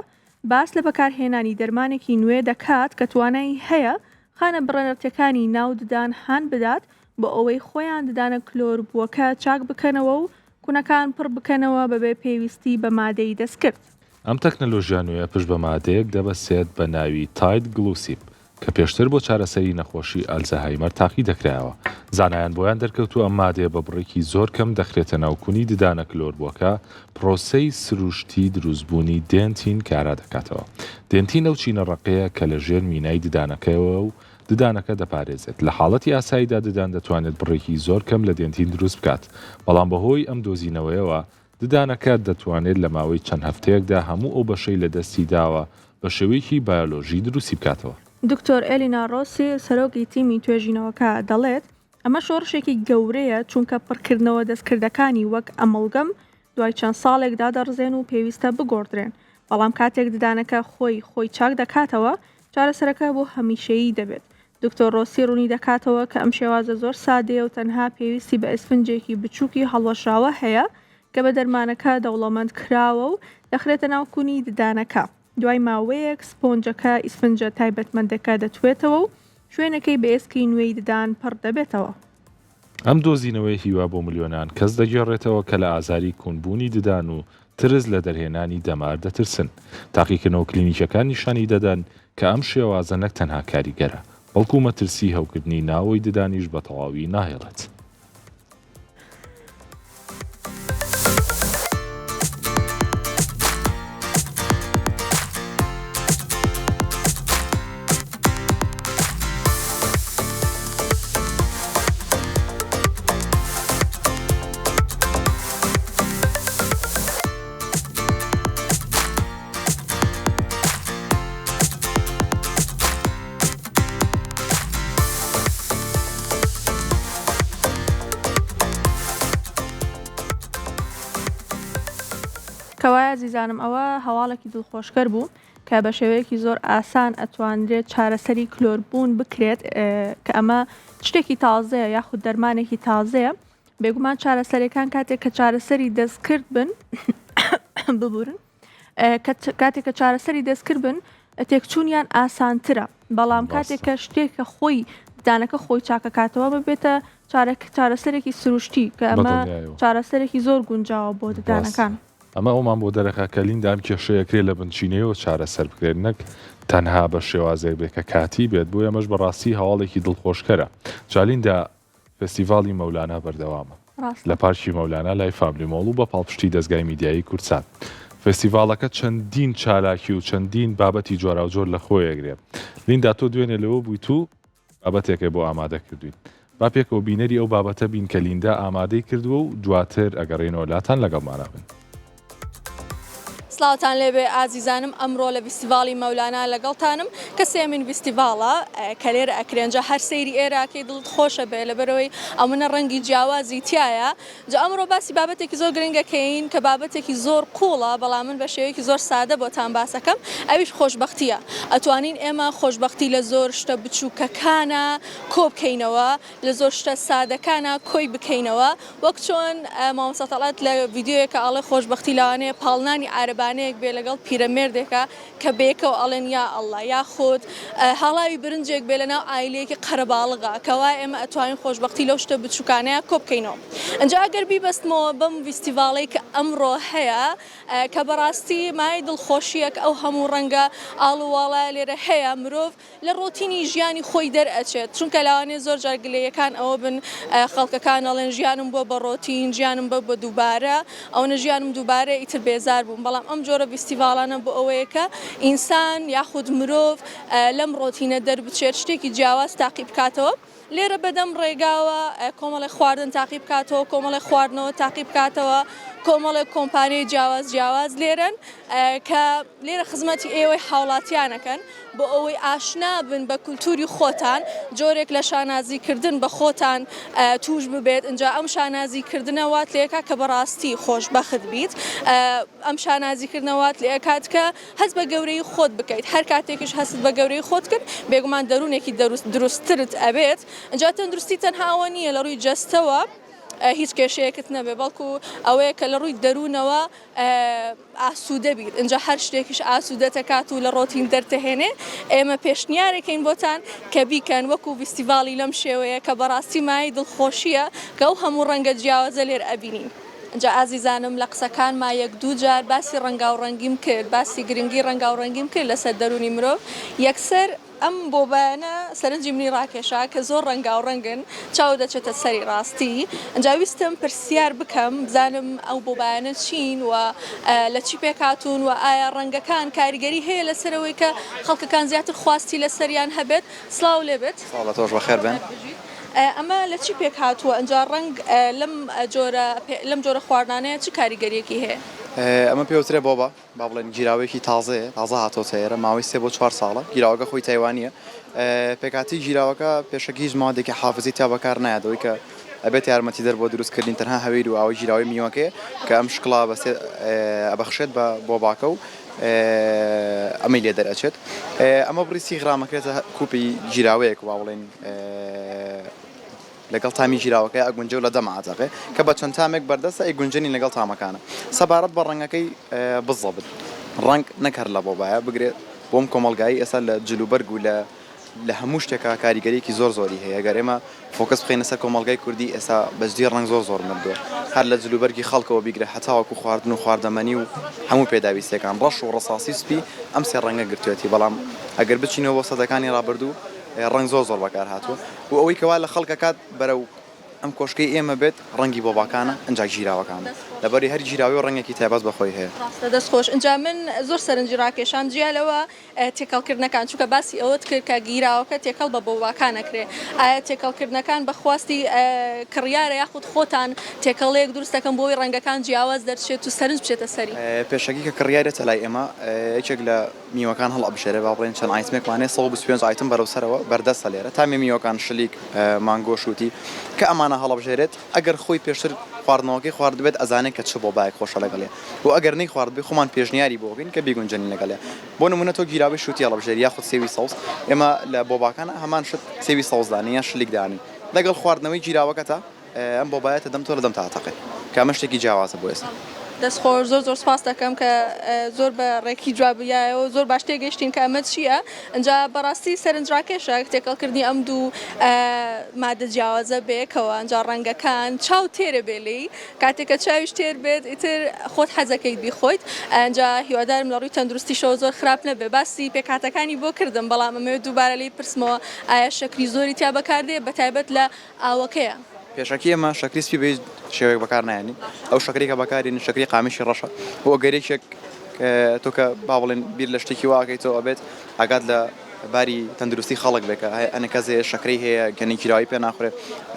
باس لە بەکارهێنانی دەرمانێکی نوێ دەکات کە توانای هەیە خانە بڕەنەرتەکانی ناو ددان هان بدات بۆ ئەوەی خۆیان ددانە کلۆر بووەکە چاک بکەنەوە و کوونەکان پڕ بکەنەوە بەبێ پێویستی بە مادەی دەستکرد. ئەم تەکنەلۆژیا نوێیە پشت بە مادەیەک دەبەسێت بە ناوی تاید گلوسیب کە پێشتر بۆ چارەسەری نەخۆشی ئەلزەهایمەر تاقی دەکرایەوە. زانایان بۆیان دەرکەوتو ئەم مادەیە بە بڕێکی زۆر کەم دەخرێتە ناوکوونی ددانە کلۆربووەکە پرۆسەی سروشتی دروستبوونی دێنتین کارا دەکاتەوە. دێنتین ئەو چینەڕەقەیە کە لە ژێر مینای ددانەکەیەوە و ددانەکە دەپارێزێت. لە حاڵەتی ئاساییدا ددان دەتوانێت بڕێکی زۆر کەم لە دێنتین دروست بکات، بەڵام بەهۆی ئەم دۆزینەوەیەوە ددانەکە دەتوانێت لە ماوەی چەند هەفتەیەکدا هەموو ئەو بەشەی لە دەستی داوە بە شێوەیەکی بایۆلۆژی دروستی بکاتەوە. دکتۆر ئێلینا ڕۆسی سەرۆکی تیمی توێژینەوەکە دەڵێت ئەمە شۆڕشێکی گەورەیە چونکە پڕکردنەوە دەستکردەکانی وەک ئەمەڵگەم دوای چەند ساڵێکدا دەڕزێن و پێویستە بگۆڕدرێن، بەڵام کاتێک ددانەکە خۆی چاک دەکاتەوە چارەسەرەکە بۆ هەمیشەیی دەبێت. دکتۆر ڕۆسی ڕوونی دەکاتەوە کە ئەم شێوازە زۆر سادەیە و تەنها پێویستی بە ئیسفنجێکی بچووکی هەڵوەشراوە هەیە کە بە دەرمانەکە دەوڵەمەند کراوە و دەخرێتە ناوکوونی ددانەکە. دوای ماوەیەک سپۆنجەکە ئیسفنجە تایبەتمەندەکە دەتوێتەوە و شوێنەکەی بە ئێسکی نوێی ددان پڕ دەبێتەوە. ئەم دۆزینەوەی هیوا بۆ ملیۆنان کەس دەگێڕێتەوە کە لە ئازاری کوونبوونی ددان و ترس لە دەرهێنانی دەمار دەترسن. تاقیکردنەوە کلینیکەکان نیشانی دەدەن کە ئەم شێوازە نەک تەنها کاریگەرە، بەڵکو مەترسی هەوکردنی ناوەی ددانیش بە تەواوی ناهێڵێت. کەوایە زیزانم ئەوە هەواڵێکی دڵخۆشکەر بوو کە بە شێوەیەکی زۆر ئاسان ئەتوانرێت چارەسەری کلۆربوون بکرێت کە ئەمە شتێکی تازەیە یاخود دەرمانێکی تازەیە. بێگومان چارەسەرەکان کاتێک کە چارەسەری دەستکرد بن ببورن کاتێک کە چارەسەری دەستکرد بن تێکچوونیان ئاسانترە، بەڵام کاتێک کە شتێکە خۆی دانەکە خۆی چاکەکاتەوە ببێتە چارەسەرێکی سروشتی کە ئەمە چارەسەرێکی زۆر گونجاوە بۆ ددانەکان. ئەمە ئەومان بۆ دەرەخە کە لیندا ئەم کێشەیەکرێت لە بنچینەوە چارەسەر بکرێت نەک تەنها بە شێوازێک بێت کە کاتی بێت بۆ ئەمەش بەڕاستی هەواڵێکی دڵخۆشکەرە. جالیندا فستیڤاڵی مەولانە بەردەوامە لە پارکی مەولانە لای فامیلی مۆڵ و بە پاڵپشتی دەستگای میدیایی کورسان. فستیڤاڵەکە چەندین چالاکی و چەندین بابەتی جۆرا و جۆر لە خۆیەگرێت. لیندا تۆ دوێنێ لەوە بوویت و بابەتێکە بۆ ئامادە کردوین. با پێکەوە بینەری ئەو بابەتە بین کە لیندا ئامادەی کردووە و دواتر ئەگەڕێنەوە لاتان لەگەڵمانە بن. سلااوتان لێبێ ئازیزانم، ئەمڕۆ لە فستیڤاڵی مەولانە لەگەڵتانم کە سێمین فستیڤاڵە کە لێرە ئەکرێنجە هەر سەیری ئێراکەی دڵت خۆشە بێ لەبەرەوەی ئەمنە ڕەنگی جیاوازی تایە. جا ئەمڕۆ باسی بابەتێکی زۆر گرنگەکەین کە بابەتێکی زۆر قوڵە، بەڵام من بە شێوەیەکی زۆر سادە بۆتان باسەکەم، ئەویش خۆشبەختیە. ئەتوانین ئێمە خۆشبەختی لە زۆر شتە بچووکەکانە کۆ بکەینەوە، لە زۆر شتە سادەکانە کۆی بکەینەوە، وەک چۆن مامۆستا تەڵات لە ڤیدیۆیەکە ئاڵێ خۆشبەختی لەوانەیە پاڵنانی عارەبانەیەک بێ لەگەڵ پیرەمێردێکە کە بێکەوە ئەڵێن یا ئەڵڵا، یاخود هەڵاوی برنجێک بێ لەناو ئایلەیەکی قەرەباڵغا کەوا ئێمە ئەتوانین خۆشبەختی لەو شتە بچووکانەیە کۆ بکەینەوە. ئەنجا ئەگەر بیبەستمەوە بەم فستیڤاڵەی کە ئەمڕۆ هەیە کە بەڕاستی مای دڵخۆشیەک ئەو هەموو ڕەنگە ئاڵوواڵە لێرە هەیە، مرۆڤ لە ڕۆتینی ژیانی خۆی دەرئەچێت، چونکە لەوانەیە زۆر جار گلەیەکان ئەوە بن خەڵکەکان ئەڵێن ژیانم بۆ بە ڕۆتین، ژیانم بە دووبارە، ئەوە ژیانم دووبارە ئیتر بێزار بووم. بەڵام ئەم جۆرە فستیڤاڵانە بۆ ئەوەیە کە ئینسان یاخود مرۆڤ لەم ڕۆتینە دەربچێت، شتێکی جیاواز تاقی بکاتەوە. لێرە بەدەم ڕێگاوە کۆمەڵی خواردن تاقی بکاتەوە، کۆمەڵی خواردنەوە تاقی بکاتەوە، کۆمەڵێک کۆمپانیای جیاواز لێرن کە لێرە خزمەتی ئێوەی هاوڵاتیانەکەن بۆ ئەوەی ئاشنا بن بە کولتوری خۆتان جۆرێک لە شانازیکردن بە خۆتان توش ببێت اینجا ئەم شانازیکردنەوات لێکا کە بەڕاستی خۆشبەخت بیت ئەم شانازیکردنەوات لێکات کە هەست بە گەورەی خۆت بکەیت هەر کاتێکش هەست بە گەورەی خۆت کرد بێگومان دەروونێکی دروستترت ئەبێت اینجا تەندروستی تەنهاوە نییە لە ڕووی جەستەوە هیچ کێشەیەکت نەبێ بەڵکو ئەوەیە کە لە ڕووی دەروونەوە ئاسوودە بیت اینجا هەر شتێکیش ئاسوودە دەکات و لە ڕۆتین دەرتەهێنێ ئێمە پێشنیارێکین بۆتان کە بیکەن وەکو فیستیڤاڵی لەم شێوەیە کە بەڕاستی مای دڵخۆشیە کە ئەو هەموو ڕەنگە جیاوازە لێر ئەبینین. اینجا ئازیزانم لە قسەکانما یەک دوو جار باسی ڕەنگا و ڕەنگیم کرد باسی گرنگی ڕەنگا و ڕەنگیم کرد لەسەر دەرونی مرۆڤ یەکسەر ئەم بۆبایانە سەرنجی منی ڕاکێشا کە زۆر ڕەنگا و ڕەنگن چاو دەچێتە سەری ڕاستی اینجا ویستم پرسیار بکەم بزانم ئەو بۆبایانە چین و لە چی پێکاتون و ئایا ڕەنگەکان کاریگەری هەیە لەسەرەوەی کە خەڵکەکان زیاتر خواستی لەسەریان هەبێت سڵاو لێبێت تۆش بەخێر بن. ئەمە لە چی پێک هاتووە ئەنجا ڕەنگ لەم جۆرە خواردانەیە چ کاریگەریەکی هەیە؟ ئەمە پێوترێ بۆبە با بڵێن گیراوەیەکی تازەیە تازە هاتۆ تەیەرە ماوەی 3 بۆ 4 ساڵە گیراوەکە خۆی تایوانیە پێکاتی گیراوەکە پێشەکی هیچ مادێکی حافزی تا بەکار نایدەوەی کە ئەبێت یارمەتی دەر بۆ دروستکردین تەنها هەویر و ئەوەی گیراوی میوەکەیە کە ئەم شکڵا ئەبەخشێت بە بۆباکە و ئەمەی لێ دەرەچێت ئەمە بڕیسی غرامەکرێتە کوپی گیراوەیەک با بڵێن لەگەڵ تامی ژیراوەکەی ئەگونجە و لە دەماعاتەکە کە بە چەند تامێک بەردەستە ئەیگونجنی لەگەڵ تامەکانە سەبارەت بە ڕەنگەکەی بزەبت ڕنگ نەکەر لە بۆبایە بگرێت بۆم کۆمەلگایی ئێستا لە جلوبەرگ و لە هەموو شتێکە کاریگەریەکی زۆری هەیە گەر ئێمە فۆکەس بخینە سەر کۆمەلگای کوردی ئێستا بەجددی ڕنگ زۆر مردووە هەر لە جلوبەرگی خەڵکەوە بیگرێت هەتاوەکو خواردن و خواردەمەنی و هەموو پێداویستەکان ڕەش و ڕەساسی سپی ئەم سێ ڕەنگە گرتوێتی بەڵام ئەگەر بچینەوە بۆ سەدەکانی ڕابردوو ڕنگ زۆر بەکار هاتووە و ئەوەی کەوا لە خەڵکەکات بەرەو ئەم کۆشکەی ئێمە بێت ڕەنگی بۆباکانە ئەنج ژیراوەکانە لەبەری هەر ژیراوی و ڕەنگێکی تایبەت بەخۆی هەیە دەست خۆش اینجا من زۆر سەرنجی ڕاکێشان جیالەوە تێکەڵکردنەکان چونکە باسی ئەوەت کرد کە گیراوەکە تێکەڵ بە بۆباکانەکرێ ئایا تێکەڵکردنەکان بەخواستی کڕیارە یاخود خۆتان تێکەڵەیەک دروستەکەم بۆی ڕەنگەکان جیاواز دەرچێت و سەرنج بچێتە سەری پێشەکی کە کڕیارێتە لای ئێمە یەکێک لە میوەکان هەڵەبژێرە با بڵێن چەند ئایتمێکمانێ 125 ئایتم بەرەو سەرەوە بەردەستە لێرە تامی میوەکان شلیک مانگۆ شووتی کە ئەمانە هەڵەبژێرێت ئەگەر خۆی پێشتر خواردنەوەکەی خوارد بێت ئەزانێت کە چ بۆبایەک خۆشە لەگەڵێ و ئەگەر نەی خوارد بێ خۆمان پێشنیاری بۆ بین کە بیگونجێنین لەگەڵێ بۆ نمونە تۆ گیراوی شووتی هەڵەبژێری یاخود سێوی سەوز ئێمە لە بۆباکانە هەمان شت سێوی سەوزدانی یا شلیکدانی لەگەڵ خواردنەوەی گیراوەکەتە ئەم بۆبایەتە دەم تۆ لە دەم تاقێ کە ئەمە شتێکی جیاوازە بۆ ئێستا دەستخۆش زۆر سپاس دەکەم کە زۆر بە ڕێکی جوابیایەوە زۆر باش تێگەشتین کە ئەمە چییە ئەنجا بەڕاستی سەرنجڕاکێشە تێکەڵکردنی ئەم دوو مادە جیاوازە بێکەوە ئەنجا ڕەنگەکان چاو تێرە بێلی کاتێککە چاویش تێر بێت ئیتر خۆت حەزەکەیت بیخۆیت ئەنجا هیوادارم لە ڕووی تەندروستیشەوە زۆر خراپ نەبێ باسی پێکاتەکانی بۆ کردم بەڵام ئەمەوێت دووبارە لی پرسمەوە ئایا شەکری زۆری تیا بەکاردێ بەتایبەت لە ئاوەکەیە پێشەکی ئەمە شەکری سپی بێ شێوەیەک بەکار نایانی ئەو شەکری کە بەکارین شەکری قامیشی ڕەشە بۆ گەرێکێک تۆ کە با بڵێن بیر لە شتێکی واکەیتەوە ئەبێت ئاگات لە باری تەندروستی خەڵک بێکە ئەنە کەسێ شەکرەی هەیە گەنی گیراوی پێ ناخورێت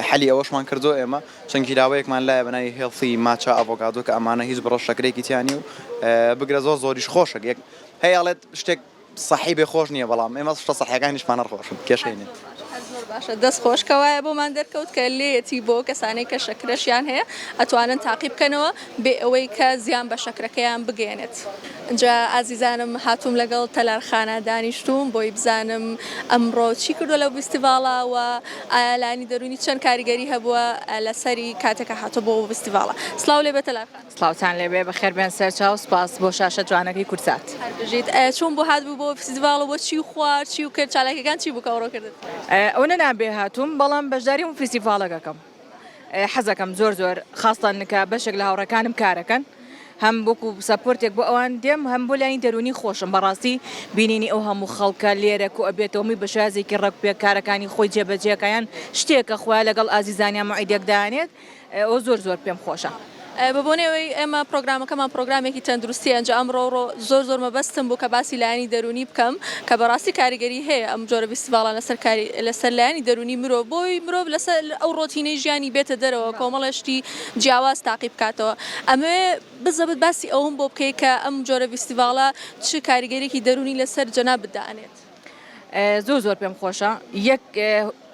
حەلی ئەوەشمان کردو ئێمە چەند گیراوەیەکمان لایە بەناوی هێڵسی ماچە ئەڤۆکادۆ کە ئەمانە هیچ بڕۆ شەکرێکی تیانی و بگرە زۆریش خۆشە هەیەڵێت شتێک صحی بێ خۆش نییە بەڵام ئێمە شتە سەحیەکانیشمان ڕۆشن کێشەینێ باشە دەست خۆشکەوایە بۆمان دەرکەوت کە لێتی بۆ کەسانەی کە شەکرەشیان هەیە ئەتوانن تاقی بکەنەوە بێ ئەوەی کە زیان بە شەکرەکەیان بگەێنێت. اینجا ئازیزانم هاتووم لەگەڵ تەلارخانە دانیشتوم بۆی بزانم ئەمڕۆ چی کردو لە فستیڤاڵە و ئالانی دەرونی چەند کاریگەری هەبووە لەسەری کاتێکە هاتۆ بۆ فستیڤاڵە. سڵاو لێبێ تەلارخانە. سڵاوتان لێبێ بەخێر بێن سەرچاو سپاس بۆ شاشە جوانەکەی کورسات. هەربژیت چۆن بۆ هاتبوو بۆ فستیڤاڵە بۆ چی خوارد چی و کرد چالاکیەکان چی بوو کە ئەوڕۆ کردت؟ ئەوە نابێ هاتووم بەڵام بەشداری و فستیڤاڵەکەم حەزەکەم زۆر خاستان کە بەشێک لە هاوڕەکانم کارەکەن هەم بۆکو سەپۆرتێک بۆ ئەوان دێم هەم بۆ لای دەرونی خۆشم بەڕاستی بینینی ئەو هەموو خەڵکە لێرە و ئەبێتەوەمی بەشازێکی ڕێک پێ کارەکانی خۆی جێبەجێکیان شتێکە خۆیان لەگەڵ ئازیزانیان معیدێک دانێت ئەو زۆر پێم خۆشە. بە بۆنەوەی ئێمە پرۆگرامەکەمان پرۆگرامێکی تەندروستی ئەنج ئەمڕۆ زۆر مەبەستم بوو کە باسی لایەنی دەرونی بکەم کە بەڕاستی کاریگەری هەیە ئەم جۆرە فیستیڤاڵان لەسەر لایەنی دەرونی مرۆڤ بۆی مرۆڤ لەسەر ئەو ڕۆتینەی ژیانی بێتە دەرەوە کۆمەڵێشتی جیاواز تاقی بکاتەوە ئەمێ بزەبت باسی ئەوم بۆ بکەی کە ئەم جۆرە فیستیڤاڵە چ کاریگەریەکی دەرونی لەسەر جەناب بدانێت. زۆر پێم خۆشە یەک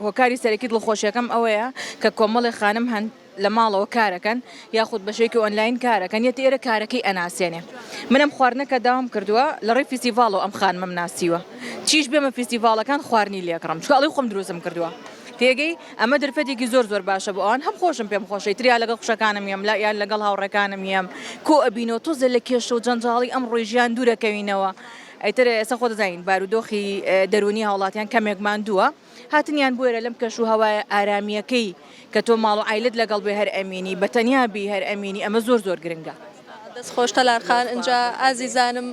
هۆکاری سەرەکی دڵخۆشیەکەم ئەوەیە کە کۆمەڵی خانم هەن لە ماڵەوە کارەکەن یاخود بەشێکی ئۆنلاین کارەکەن یەت ئێرە کارەکەی ئەناسێنێ منم خواردنەکە داوام کردووە لە ڕێی فیستیڤاڵەوە ئەم خانمەم ناسیوە چیش بێمە فیستیڤاڵەکان خواردنی لێکڕم چکە ئەڵی خۆم دروستم کردووە تێگەی ئەمە دەرفەتێکی زۆر باشە بۆ ئەوان هەم خۆشم پێم خۆشەی تریا لەگەڵ خوشەکانم یم لا یان لەگەڵ هاوڕێکانم یم کۆ ئەبینەوە تۆزە لە کێشە و جەنجاڵی ئەم ڕۆی ژیان دوورەکەوینەوە ئەیتر ئێستا خۆ دەزانین بارودۆخی دەرونی هاوڵاتیان کەمێکمان دووە هاتنیان بۆیرە لەم کەش و هەوای ئارامیەکەی کە تۆ ماڵ و عیلت لەگەڵ بێ هەر ئەمینی بەتەنیا بی هەر ئەمینی ئەمە زۆر گرنگە. دەستخۆش تەلارخان ئەنجا ئازیزانم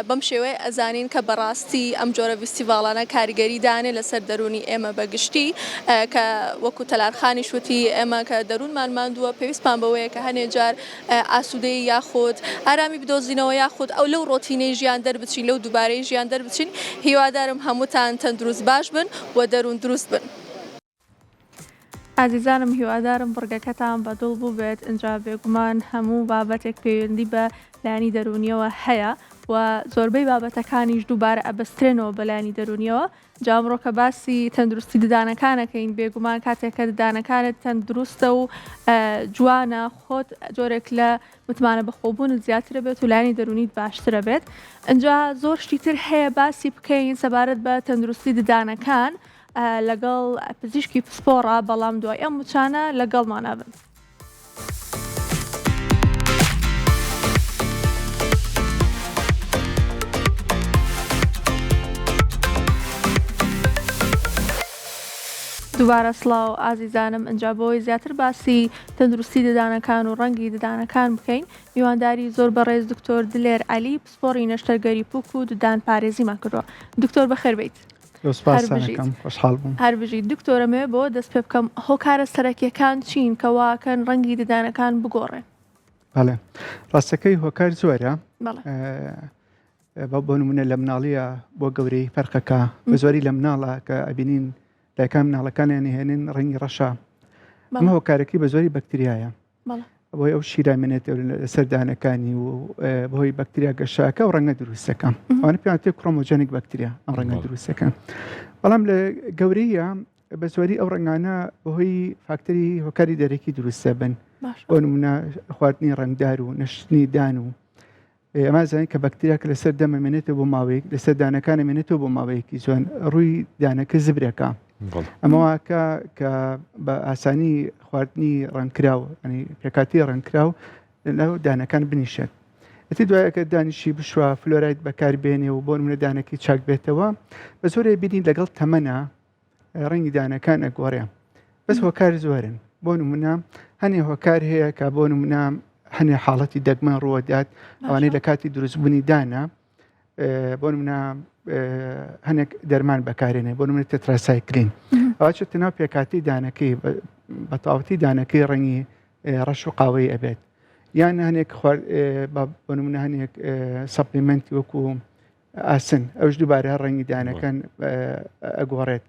بەم شێوەیە ئەزانین کە بەڕاستی ئەم جۆرە فیستیڤاڵانە کاریگەری دانێ لەسەر دەرونی ئێمە بەگشتی کە وەکو تەلارخانی شوتی ئێمە کە دەروونمان ماندووە پێویستمان بەوەیە کە هەنێ جار ئاسوودەی یاخود ئارامی بدۆزینەوە یاخود ئەو لەو ڕۆتینەی ژیان دەربچین لەو دووبارەی ژیان دەربچین هیوادارم هەمووتان تەندروست باش بن و دەروون دروست بن. ئازیزانم هیوادارم بڕگەکەتان بەدڵ بوو بێت ئەنجا بێگومان هەموو بابەتێک پەیوەندی بە لایەنی دەرونیەوە هەیە و زۆربەی بابەتەکانیش دووبارە ئەبەسترێنەوە بە لایەنی دەرونیەوە جامڕۆ کە باسی تەندروستی ددانەکانەکەین بێگومان کاتێککە ددانەکانت تەندروستە و جوانە خۆت جۆرێک لە متمانە بەخۆبوونت زیاترە بێت و لایەنی دەرونیت باشترە بێت ئەنجا زۆر شتی تر هەیە باسی بکەین سەبارەت بە تەندروستی ددانەکان لەگەڵ پزیشکی پسپۆڕە بەڵام دوای ئەم وچانە لەگەڵمانە بن. دووبارە سڵاو ئازیزانم ئەنجا بۆی زیاتر باسی تەندروستی ددانەکان و ڕەنگی ددانەکان بکەین میوانداری زۆر بەڕێز دکتۆر دلێر عەلی پسپۆڕی نەشتەرگەری پووک و ددان پارێزیمان کردووە. دکتۆر بەخێر بیت. هەر بژیت دکتۆرەمێ بۆ دەست پێ بکەم هۆکارە سەرەکیەکان چین کە واکەن ڕەنگی ددانەکان بگۆڕێن. بەڵێ ڕاستەکەی هۆکار زۆرە بۆ نمونە لە مناڵیە بۆ گەورەی فەرقەکە بە زۆری لە مناڵە کە ئەبینین لایکان مناڵەکانیان هێنین ڕەنگی ڕەشە ئەمە هۆکارەکەی بە زۆری بەکتریایە بۆی ئەو شیرامێنێت لەسەر دانەکانی و بۆی بەکتریا گەشاکە و ڕەنگە دروستەکە ئەوانە پێیان تێ کڕۆمۆجەنیک بەکتریا ئەم ڕەنگە دروستەکە بەڵام لە گەورەیە بە زۆری ئەو ڕەنگانە بەهۆی فاکتەری هۆکاری دەرەکی دروستە بن بۆ نمونە خواردنی ڕەنگدار و نەشتنی دان و ئەمە زانین کە بەکتریاکە لەسەر دەمەمێنێتەوە بۆ ماوەیەک لەسەر دانەکانە مێنێتەوە بۆ ماوەیەکی جوان ڕووی دانەکە زبرەکە ئەمەواکە کە بە ئاسانی خواردنی ڕەنگکراو ینی پێکاتی ڕەنگکراو لەو دانەکان بنیشێت ئەتی دوایەکە دانیشی بشوە فلۆرایت بەکاربێنێ و بۆ نمونە دانەکەی چاک بێتەوە بە زۆرێ بینین لەگەڵ تەمەنە ڕەنگی دانەکان ئەگۆڕێ بەس هۆکار زۆرن بۆ نمونە هەنێ هۆکار هەیە کە بۆ نمونە هەنێ حاڵەتی دەگمە ڕوەدات ئەوانەی لە کاتی دروستبوونی دانە بۆ نمونە هەنێک دەرمان بەکارێنێ بۆ نمونە تێتراسایکلین ئەوە چێتە ناو پێکاتی دانەکەی بە تەواوەتی دانەکەی ڕەنگی ڕەش و قاوەی ئەبێت یان هەنێک بۆ نمونە هەنێک سەپلیمنتی وەکو ئاسن ئەوش دووبارە ڕەنگی دانەکان ئەگۆڕێت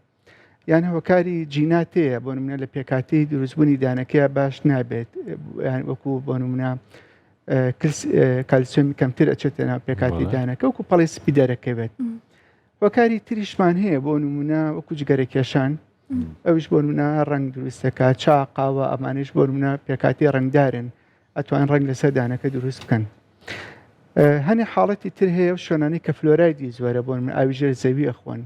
یان هۆکاری جینات هەیە بۆ نمونە لە پێکاتی دروستبوونی دانەکەی باش نابێت وەکو بۆ نمونە کالسیۆمی کەمتر ئەچێتە ناو پێکاتی دانەکە وەکو پەڵی سپی دەرەکەوێت هۆکاری تریشمان هەیە بۆ نمونە وەکو جگەرە کێشان ئەوش بۆ نمونە ڕەنگ دروستەکە چا قاوە ئەمانش بۆ نمونە پێکاتی ڕەنگدارن ئەتوان ڕەنگ لەسەر دانەکە دروست بکەن هەنێ حاڵەتی تر هەیە و شوێنانەی کە فلۆرایدی زۆرە بۆ نمونە ئاویژێر زەوی ئەخۆن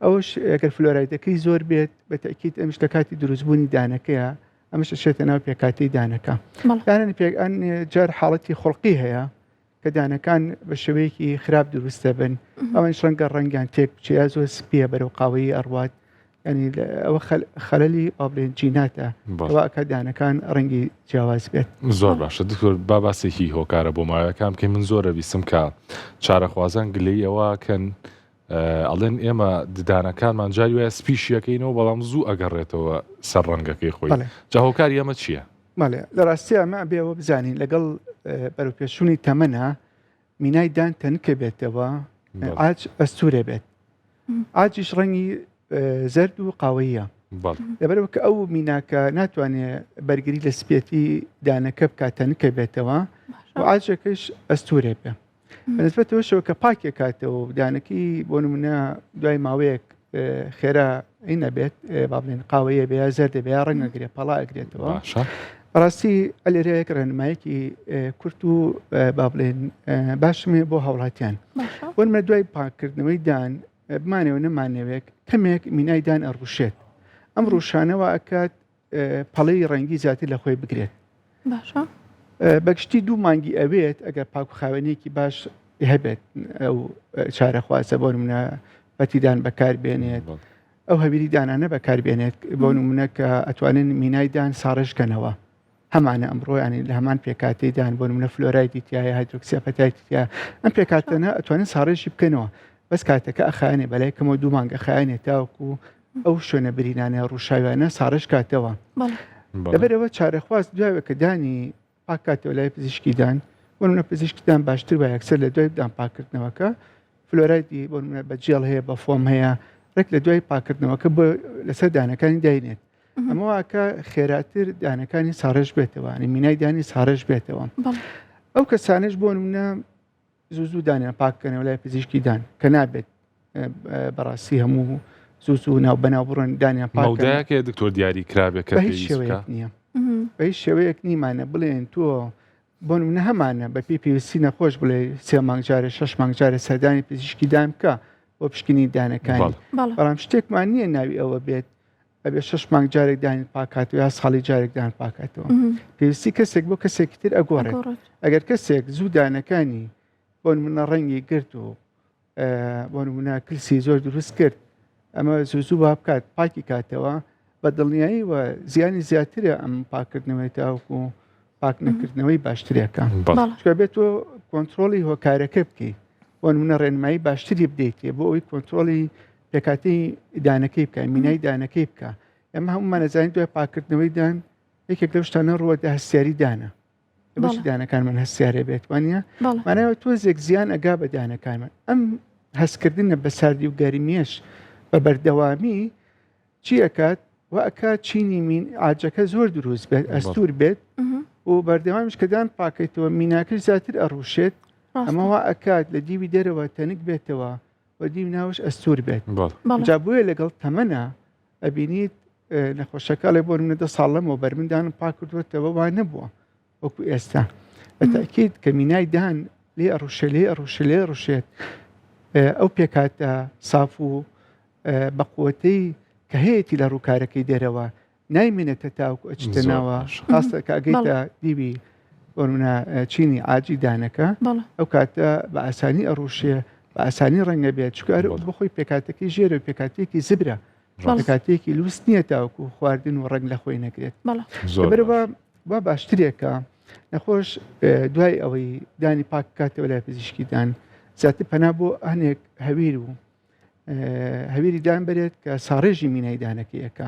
ئەوش ئەگەر فلۆرایدەکەی زۆر بێت بە تەکید ئەمش لە کاتی دروستبوونی دانەکەیە ئەمەش ئەچێتە ناو پێکاتی دانەکە یان جار حاڵەتی خوڵقی هەیە کە دانەکان بە شێوەیەکی خراپ دروستە بن ئەوەش ڕەنگە ڕەنگیان تێک بچێ زۆر سپیە بەرەو قاوەیی ئەڕوات ینی ئەوە خەلەلی ئابلێن جیناتە ئەوەکە دانەکان ڕەنگی جیاواز بێت زۆر باشە دکتۆر باباسێکی هۆکارە بۆ ماوەکان بکەین من زۆرە ویستم کە چارەخوازان گلەی ئەوەکەن ئەڵێن ئێمە ددانەکانمان جاری وایە سپیشیەکەینەوە بەڵام زوو ئەگەڕێتەوە سەر ڕەنگەکەی خۆی جا هۆکاری ئەمە چییە؟ ماڵێ لە ڕاستیە ئەمە بێەوە بزانین لەگەڵ بەرەوپێشوونی تەمەنە مینای دان تەنکە بێتەوە ئاج ئەستورێ بێت ئاجیش ڕەنگی زەرد و قاوەیە لەبەرەوە کە ئەو میناکە ناتوانێت بەرگری لە سپێتی دانەکە بکات تەنکە بێتەوە و ئاجەکەش ئەستورێ بێ بەنسبەتەوە شەوە کە پاکێ کاتەوە دانەکەی بۆ نمونە دوای ماوەیەک خێرا نەبێت با بڵێن قاوەیە بێ زەردە بێ ڕەنگە گرێت پەڵا ئەگرێتەوە ڕاستی ئەلێرەیەک ڕێنمایەکی کورت و با بڵێن باشمێ بۆ هاوڵاتیان وەرمە دوای پاکردنەوەی دان بمانەوە نەمانەوێت کەمێک مینای دان ئەڕوشێت ئەم ڕوشانەوە ئەکات پەڵەی ڕەنگی زیاتر لە خۆی بگرێت بەگشتی 2 مانگی ئەوێت ئەگەر پاک و خاوێنێکی باش هەبێت ئەو چارەخواسە بۆ نمونە بەتیدان بەکاربێنێت ئەو هەویری دانانە بەکاربێنێت بۆ نمونە کە ئەتوانن مینای دان ساڕژکەنەوە هەمانە ئەمڕۆ ینی لە هەمان پێکاتی دان بۆ نمونە فلۆرایدی تایە هایدرۆکسیاپەتایتی تایە ئەم پێکاتانە ئەتوانن ساڕێژی بکەنەوە بەس کاتەکە ئەخایەنێ بەلای کەمەوە 2 مانگە خایەنێت تاوەکو ئەو شوێنە برینانە ڕووشاویانە ساڕژ کاتەوە لەبەرەوە چارەخواست دوایەوە کە دانی پاک کاتەوە لای پزیشکیدان بۆ نمونە پزیشکیدان باشتر بە یەکسەر لە دوای دان پاکردنەوەکە فلۆرایدی بۆ نمونە بە جێڵ هەیە بە فۆم هەیە ڕێک لە دوای پاکردنەوەکە بۆ لەسەر دانەکانی داینێت ئەمە واکە خێراتر دانەکانی ساڕژ بێتەوە مینای دانی ساڕژ بێتەوە ئەو کەسانش بۆ نمونە زوو دانیان پاککەنەوە لای پزیشکیدان کە نابێت بەڕاستی هەموو زوو ناو بەناو بڕۆن دانیان پاکەکە دکتۆر دیاری کرابێت کە هیچ شێوەیەک نییە بە هیچ شێوەیەک نیمانە بڵێن تۆ بۆ نمونە هەمانە بە پێویستی نەخۆش بڵێ 3 مانگ جارە 6 مانگ جارە سەردانی پزیشکیدان بکە بۆ پشکنی دانەکانی بەڵام شتێکمان نییە ناوی ئەوە بێت ئەبێ 6 مانگ جارێک دان پاکاتەوە یا ساڵی جارێک دان پاکاتەوە پێویستی کەسێک بۆ کەسێکی تر ئەگۆڕێت ئەگەر کەسێک زوو دانەکانی بۆ نمونە ڕەنگی گرت و بۆ نمونە کلسی زۆر دروست کرد ئەمە زوو با بکات پاکی کاتەوە بە دڵنیایی و زیانی زیاترە ئەم پاکردنەوەی تاوەکو پاک نەکردنەوەی باشترەکە چکە بێت تۆ کۆنتترۆلی هۆکارەکە بکەیت بۆ نمونە ڕێنمایی باشتری بدەیتێ بۆ ئەوی کۆنتترۆلی پێکاتی دانەکەی بکە مینای دانەکەی بکە ئەمە هەمومان نەزانین دوای پاکردنەوەی دان یەکێک لەو شتانە ڕوەدە هەستیاری دانە بەش دانەکانمان هەستیارێ بێت وانە ماناوە تۆزێک زیان ئەگا بە دانەکانمان ئەم هەستکردنە بە ساردی و گەرمیێش بە بەردەوامی چی ئەکات و ئەکات چینی مین ئاجەکە زۆر دروست بێت ئەستور بێت و بەردەوامیش کەدان پاکەیتەوە میناکەش زیاتر ئەڕوشێت ئەمەوە ئەکات لە دیوی دەرەوە تەنک بێتەوە و دیو ناوش ئەستور بێت جا بۆیە لەگەڵ تەمەنە ئەبینیت نەخۆشەکە بۆ منە 10 ساڵ لەمەوە بەرمندان پاک کردوێتەوە وان نەبووە وەکو ئێستا بەتاکید کە مینای دان لێ ئەڕوشێت ئەو پێکاتە ساف و بەقوەتەی کە هەیەی لە ڕووکارەکەی دەرەوە نایمێنێتە تاوکو ئەچتە ناوە خاستە کە ئەگەیتە دیوی بۆنمونە چینی ئاجی دانەکە ئەو کاتە بە ئاسانی ئەڕوشێ بە ئاسانی ڕەنگە بێت چکار بخۆی پێکاتەکەی ژێرە و پێکاتێکی زبرە پێکاتێکی لوست نییە تاوکو خواردن و ڕنگ لە خۆی نەکرێت بەرەوە با باشترێکە نەخۆش دوای ئەوەی دانی پاک کاتەوە لای پزیشکیدان زیاتر پەنا بۆ هەنێک هەویر و هەویری دان بێت کە ساڕێژی مینای دانەکەیەکە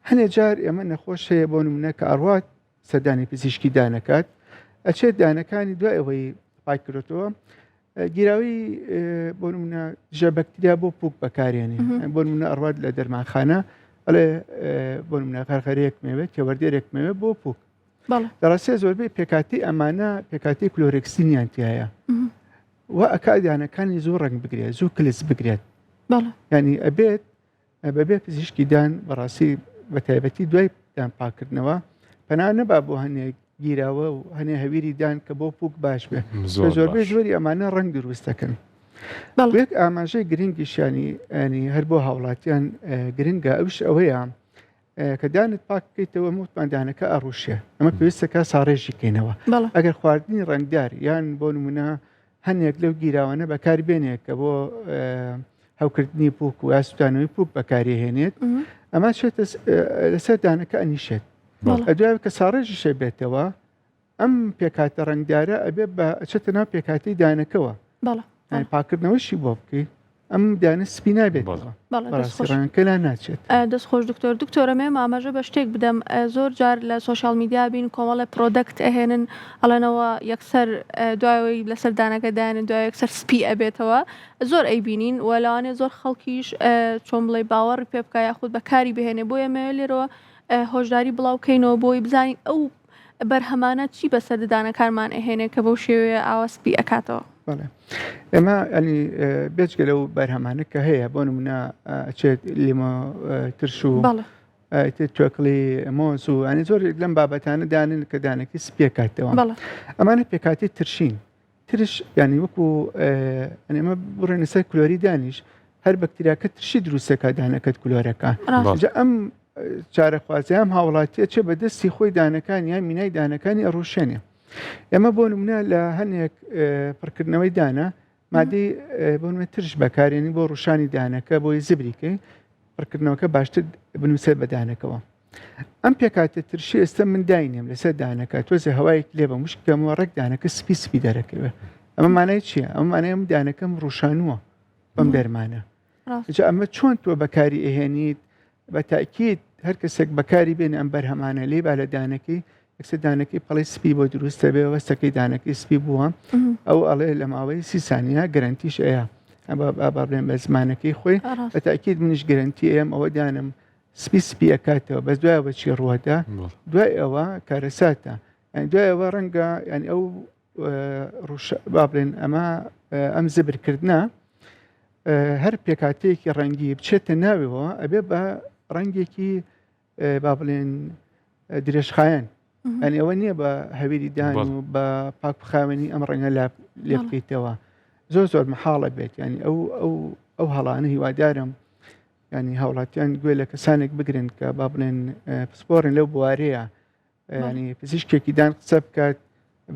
هەنێک جار ئێمە نەخۆش هەیە بۆ نمونە کە ئەڕوات سەردانی پزیشکی دانەکات ئەچێت دانەکانی دوای ئەوەی پاک کردەوە گیراوی بۆ نمونە ژە بەکتریا بۆ پوک بەکارێنێ بۆ نمونە ئەڕوات لە دەرمانخانە ئەڵێ بۆ نمونە قەرقەرەیەک مێوێت کێوەردێرێک مێوێت بۆ پوک دەڕاستە زۆربەی پێکاتی ئەمانە پێکاتی کلۆرێکسینیان تایە و ئەکادیانەکانی زۆر ڕنگ بگرێت زوو کلس بگرێت ینی ئەبێت بەبێ پزیشکی دان بەڕاستی بە تایبەتی دوای دان پاکردنەوە پەنا نەبا بۆ هەنێک گیراوە و هەنێ هەویری دان کە بۆ پوک باش بێ زۆربەی زۆری ئەمانە ڕنگ دروست دەکەن یەک ئاماژەی گرنگیشانی ینی هەر بۆ هاوڵاتیان گرنگە ئەوش ئەوەیە کە دانت پاک بکەیتەوە متماندانەکە ئەڕوشێ ئەمە پێویستەکە ساڕێژی بکەینەوە ئەگەر خواردنی ڕنگدار یان بۆ نمونە هەنێک لەو گیراوانە بەکاربێنێت کە بۆ هەوکردنی پوک و ئاسوودانەوەی پوک بەکارهێنێت ئەمە چێتە لەسەر دانەکە ئەنیشێت ئەدوای کە ساڕێژیشە بێتەوە ئەم پێکاتە ڕنگدارە ئەبێ بە ئەچێتە ناو پێکاتی دانەکەەوە پاکردنەوەشی بۆ بکەیت ئەم دانە سپی نابێتەوە ڕاستیڕەنگەکە لا ناچێت. دەستخۆش دکتۆرە مێ ئاماژە بە شتێک بدەم زۆر جار لە سوۆشال میدیا بین کۆمەڵە پرۆدەکت ئەهێنن ئەڵێنەوە یەکسەر دوایەوەی لەسەر دانەکە دایانن دوای یەکسەر سپی ئەبێتەوە زۆر ئەیبینین و لەوانێ زۆر خەڵکیش چۆن بڵێ باوەڕ پێ بکە یاخود بەکاری بهێنێ بۆ ئێمە لێرەوە هۆشداری بڵاوکەینەوە بۆی بزانین ئەو بەرهەمانە چی بەسەر دانەکانمان ئەهێنێ کە بەو شێوەیە ئاوا سپی ئەکاتەوە. ئێمە ئەنی بێچگە لەو بەرهەمانە کە هەیە بۆ نمونە ئەچێت لیمە ترش و توێکڵی مۆز و ئەنی زۆر لەم بابەتانە دانن کە دانێکی سپێکاتەوە ئەمانە پێکاتی ترشین ترش ینی وەکو ئەمە بڕێنە سەر کلۆری دانیش هەر بەکتریاکە ترشی دروستەکە دانەکەت کلۆرەکان ئەم چارەخوازیام هاوڵاتیە چێ بەدەستی خۆی دانەکان یان مینای دانەکانی ئەڕۆشێنێ. ئێمە بۆ نمونە لە هەنێک پڕکردنەوەی دانە مادەی بۆ نمونە ترش بەکارێنی بۆ ڕوشانی دانەکە بۆی زبریکەی پڕکردنەوەکە باشتر بنووسێت بە دانەکەەوە. ئەم پێکاتە ترشی ئێستا من داینێم لەسەر دانەکە تۆزە هەوایەک لێ بە مشکەمەوە ڕێک دانەکە سپی دەرەکەوێت. ئەمە مانای چییە؟ ئەمە مانای ئەم دانەکەم ڕوشانووە بەم دەرمانە. ئەمە چۆن تۆ بەکاری ئەهێنیت بە تاکید هەر کەسێک بەکاری بێن ئەم بەرهەمانە لێ با لە دانەکەی یەکسەر دانەکەی پەڵی سپی بۆ دروستە بێ وەستەکەی دانەکەی سپی بووە ئەو ئەڵێ لە ماوەی 30 سانیە گەرانتیش ئەیە بڵێن بە زمانەکەی خۆی بە تاکید منیش گەرانتی ئەم ئەوە دانم سپی ئەکاتەوە بەس دوای بەچی ڕوەدا دوای ئەوە کارەساتە دوای ئەوە ڕەنگە ینی ئەو بڵێن ئەم زبرکردە هەر پێکاتەیەکی ڕەنگی بچێتە ناوێەوە ئەبێ بە ڕەنگێکی با بڵێن درێژخایەن ئەنی ئەوە نییە بە هەویری دان و بە پاک بخاوێنی ئەم ڕەنگە لێ بکەیتەوە زۆر مەحاڵە بێت ینی ئەو هەڵانە هیوادارم ینی هاوڵاتیان گوێ لە کەسانێک بگرن کە با بڵێن پسپۆڕن لەو بوارەیە ینی پزیشکێکی دان قسە بکات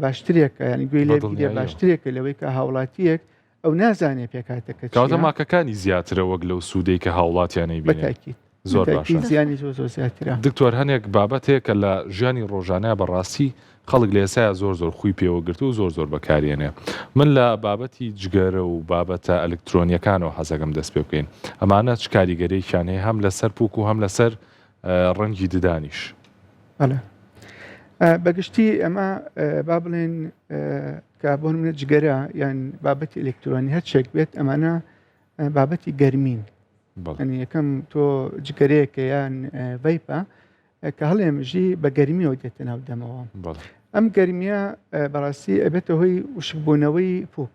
باشترێکە ینی گوێ لێ بگرێ باشترێکە لەوەی کە هاوڵاتیەک ئەو نازانێ پێکاتەکە کاتە ماکەکانی زیاترە وەک لەو سوودەی کە هاوڵاتیانەی بێت زۆر باشە زیانی زۆر زیاترە. دکتۆر هەنێک بابەتەیە کە لە ژیانی ڕۆژانەیە بەڕاستی خەڵک لە ئێسایە زۆر خوی پێوە گرت و زۆر بەکارێنێ. من لە بابەتی جگەرە و بابەتە ئەلکترۆنیەکانەوە حەزەکەم دەست پێ بکەین ئەمانە چ کاریگەرێکیان هەیە هەم لەسەر پووک و هەم لەسەر ڕەنگی ددانیش. بەگشتی ئەمە با بڵێن کە بۆ منە جگەرە یان بابەتی ئەلکترۆنی هەرچێک بێت ئەمانە بابەتی گەرمین ئەنی یەکەم تۆ جگەرەیەکە یان ڤەیپە کە هەڵێمژی بە گەرمیەوە دێتە ناو دەمەوە ئەم گەرمیە بەڕاستی ئەبێتە هۆی وشکبوونەوەی پووک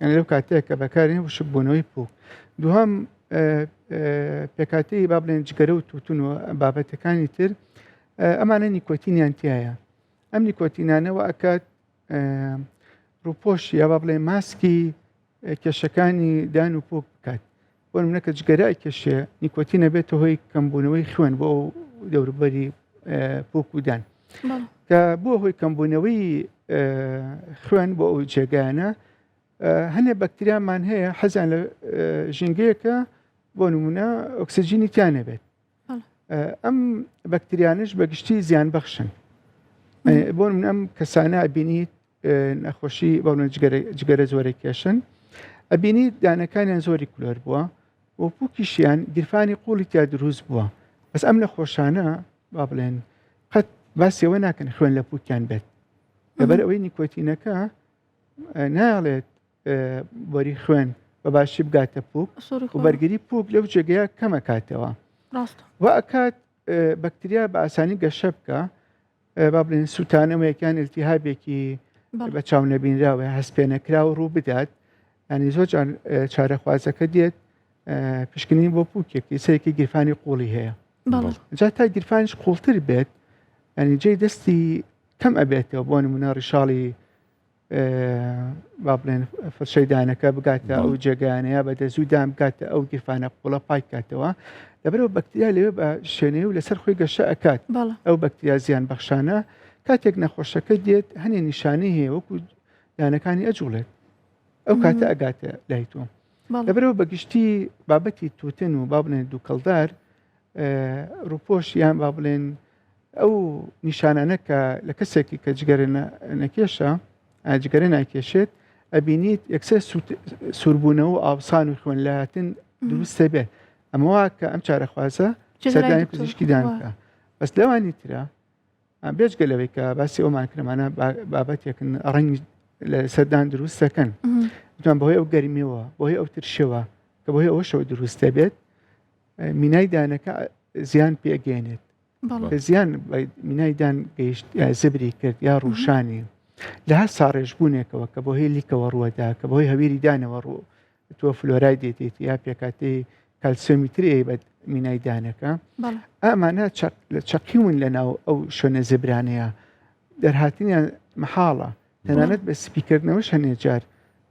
ئەنی لەو کاتەیە کە بەکارێن وشکبوونەوەی پووک. دووهەم پێکاتەی با بڵێن جگەرە و تووتون و بابەتەکانی تر ئەمانە نیکۆتینیان تایە ئەم نیکۆتینانەوە ئەکات ڕووپۆش یا با بڵێن ماسکی کێشەکانی دان و پووک بکات بۆ منەکە جگەرە کێشێ نیکۆتینە بێتە هۆی کەمبوونەوەی خوێن بۆ دەوروبەری پووک و دان کە بۆ هۆی کەمبوونەوەی خوێن بۆ ئەو جێگانە هەنێ بەکتریامان هەیە حەزان لە ژینگەیەکە بۆ نمونە ئۆکسسیجینی تیانە بێت ئەم بەکتریانش بەگشتی زیان بەخشن بۆ من ئەم کەسانە ئەبینیت نەخۆشی بۆ جگەرە زۆرە کێشن ئەبینیت دانەکانیان زۆری کلۆر بووە و پووکیشیان گیرفانی قوڵی تیا دروست بووە بەس ئەم لە خۆشانە با بڵێن قەت باسیەوە ناکەن خوێن لە پووکیان بێت لەبەر ئەوەی نیکۆتینەکە ناڵێت بۆری خوێن بە باشی بگاتە پووک و بەرگری پووک لەو جێگەیە کەمەکاتەوە و ئەکات بەکتریا بە ئاسانی گەشە بکە با بڵێن سوتانەوەیەکیان ئیلتیهابێکی بە چاو نەبینراوە هەستپێنەکرا و ڕوو بدات ینی زۆر چارەخوازەکە دێت پشکنین بۆ پووکێکی سەرێکی گیرفانی قوڵی هەیە جا تا گیرفانش قوڵتر بێت ینی جێی دەستی کەم ئەبێتەوە بۆ نمونە ڕیشاڵی با بڵێن فرشەی دانەکە بگاتە ئەو جێگانەیە بە دەزوودان بگاتە ئەو گیرفانە قوڵە پایکاتەوە لەبەرەوە بەکتریا لەوێ بە شوێنەیە و لەسەر خۆی گەشە ئەکات ئەو بەکتریا زیان بەخشانە کاتێک نەخۆشەکە دێت هەنێ نیشانەی هەیە وەکو دانەکانی ئەجوڵێت ئەو کاتە ئەگاتە لای تۆ لەبەرەوە بەگشتی بابەتی تووتن و با بڵێن دووکەڵدار ڕووپۆش یان با بڵێن ئەو نیشانانە کە لە کەسێکی کە جگەرە نەکێشە جگەرە ناکێشێت ئەبینیت یەکسەر سووربوونەوە و ئاوسان و خوێنلایەتن دروستە بێت ئەمەوە کە ئەم چارەخوازە سەردانی پزیشکی دانکە بەس لەوانی ترە بێجگە لەوەی کە باسی ئەومان کرمانە بابەتێکن ڕەنگی لە سەردان دروست دەکەن بتوان بەهۆی ئەو گەرمیەوە بەهۆی ئەو ترشەوە کە بەهۆی ئەوە شەوە دروستە بێت مینای دانەکە زیان پێگەێنێت زیان مینای دان گەیشت زبری کرد یا ڕوشانی لە هەر ساڕێژبوونێکەوە کە بۆ هەی لیکەوە ڕووەدا کە بەهۆی هەویری دانەوە ڕوو تۆ فلۆرای دێتێت یا پێکاتی کالسیۆمیتری بە مینای دانەکە ئەمانە چەقیون لەناو ئەو شوێنە زبرانەیە دەرهاتنیان مەحاڵە تەنانەت بە سپیکردنەوەش هەنێ جار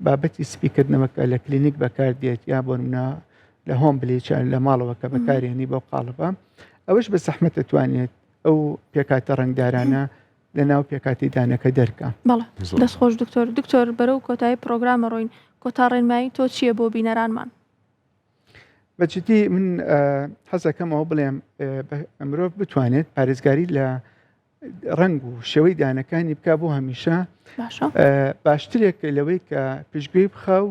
بابەتی سپیکردنەوەکە لە کلینیک بەکار دێت یا بۆ نمونە لە هۆم بلێچیان لە ماڵەوە کە بەکارێنی بەو قاڵبە ئەوەش بە زەحمەت دەتوانێت ئەو پێکاتە ڕنگدارانە لە ناو پێکاتی دانەکە دەرکە. بەڵێ دەستخۆش دکتۆر بەرەو کۆتایی پرۆگرامە ڕۆین کۆتا ڕێنمایی تۆ چییە بۆ بینەرانمان؟ بەجددی من حەزەکەمەوە بڵێم مرۆڤ بتوانێت پارێزگاری لە ڕنگ و شێوەی دانەکانی بکە بۆ هەمیشە باشترێک لەوەی کە پشتگوێی بخە و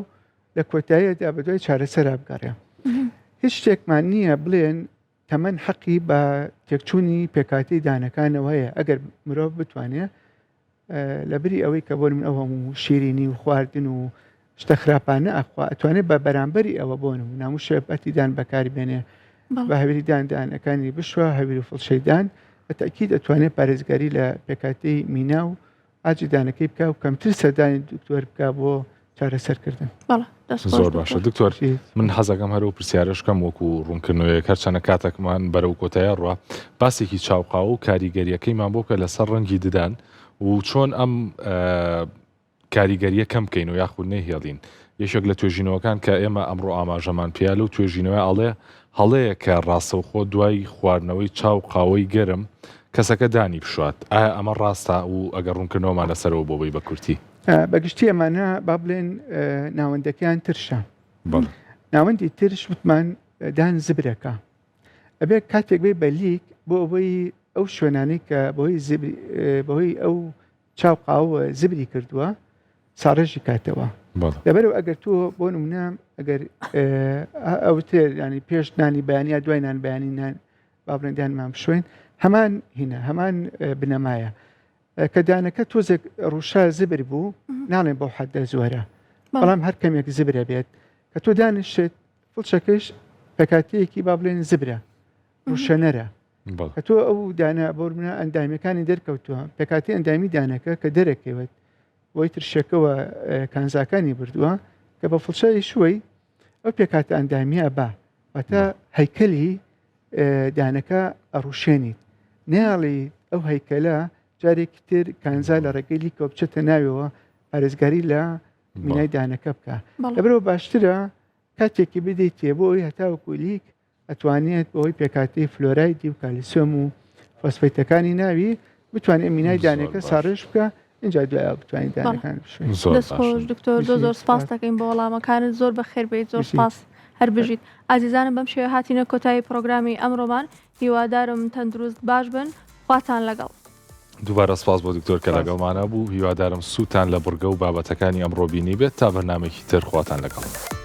لە کۆتاییەدا بە دوای چارەسەرا بگەڕێ. هیچ شتێکمان نییە بڵێن تەمەەن حەقی بە تێکچوونی پێکاتی دانەکانەوە هەیە ئەگەر مرۆڤ بتوانێت لەبری ئەوەی کە بۆ من ئەو هەموو شیرینی و خواردن و شتە خراپانە ئەخوا ئەتوانێت بە بەرامبەری ئەوە بۆن و ناموو شێبەتی دان بەکاری بێنێ بە هەویری دانەکانی بشوە هەویر و فڵشەیدان بە تەکید ئەتوانێت پارێزگاری لە پێکاتی مینا و ئاجی دانەکەی بکە و کەمتر سەردانی دکتۆر بکە بۆ چارەسەرکردن. زۆر باشە دکتۆر من حەزەکەم هەرو پرسیارشکەم وەکو ڕوونکردنەوەی هەرچەنە کاتێکمان بەرەو کۆتایە ڕوە باسێکی چاوقا و کاریگەریەکەیمان بۆ کە لەسەر ڕەنگی ددان و چۆن ئەم کاریگەریە کەم بکەین و یاخود نەهێڵین یەشێک لە توێژینەوەکان کە ئێمە ئەمڕۆ ئاماژەمان پیالە و توێژینەوەی ئەڵێ هەڵەیە کە ڕاستەوخۆ دوای خواردنەوەی چاو قاوەی گەرم کەسەکە دانی بشوات ئایا ئەمە ڕاستە و ئەگەر ڕوونکردنەوەمان لەسەرەوە بۆی بە کورتی بەگشتی ئەمانە با بڵێن ناوەندەکەیان ترشە ناوەندی ترش وتمان دان زبرەکە ئەبێ کاتێک بێ بەلیک بۆ ئەوەی ئەو شوێنانەی کە بەهۆی ئەو چاو قاوە زبری کردووە ساڕێژی کاتەوە لەبەرەوە ئەگەر تۆ بۆ نمونە ئەگەر ئەوتر ینی پێش نانی بەیانیا دوای نان بەیانی نان با بڵێندیانمان بشوێن هەمان هینە هەمان بنەمایە کە دانەکە تۆزێک ڕووشا زبر بوو ناڵێن بۆ حەدە زۆرە بەڵام هەر کەمێک زبرە بێت کە تۆ دانیشت فڵچەکەش پێکاتەیەکی با بڵێن زبرە ڕوشەنەرە کە تۆ ئەو دانە بۆ منە ئەندامیەکانی دەرکەوتووە پێکاتی ئەندامی دانەکە کە دەرەکەوێت بۆی ترشەکەەوە کانزاکانی بردووە کە بە فڵچەی شوی ئەو پێکاتە ئەندامیە بە واتە هەیکەلی دانەکە ئەڕوشێنیت نێڵی ئەو هەیکەلە جارێکی تر کانزا لە ڕێگەی کە بچێتە ناوێەوە پارێزگاری لە مینای دانەکە بکە لەبەرەوە باشترە کاتێکی بدەیتێ بۆ ئەوی هەتاوەکو لیک ئەتوانێت بەهۆی پێکاتی فلۆرایدی و کالیسیۆم و فۆسفەیتەکانی ناوی بتوانێت مینای دانەکە ساڕێژ بکە اینجا دوای بتوانین دانەکان بشوێن. دەستخۆش دکتۆر زۆر سپاس دەکەین بۆ وەڵامەکانت زۆر بەخێر بێت زۆر سپاس هەر بژیت ئازیزانم بەم شێوە هاتینە کۆتایی پرۆگرامی ئەمڕۆمان هیوادارم تەندروست باش بن خواتان لەگەڵ. دووبارە سپاس بۆ دکتۆر کە لەگەڵمانە بوو هیوادارم سووتان لە بورگە و بابەتەکانی ئەمڕۆ بینی بێت تا بەرنامێکی تر خواتان لەگەڵ.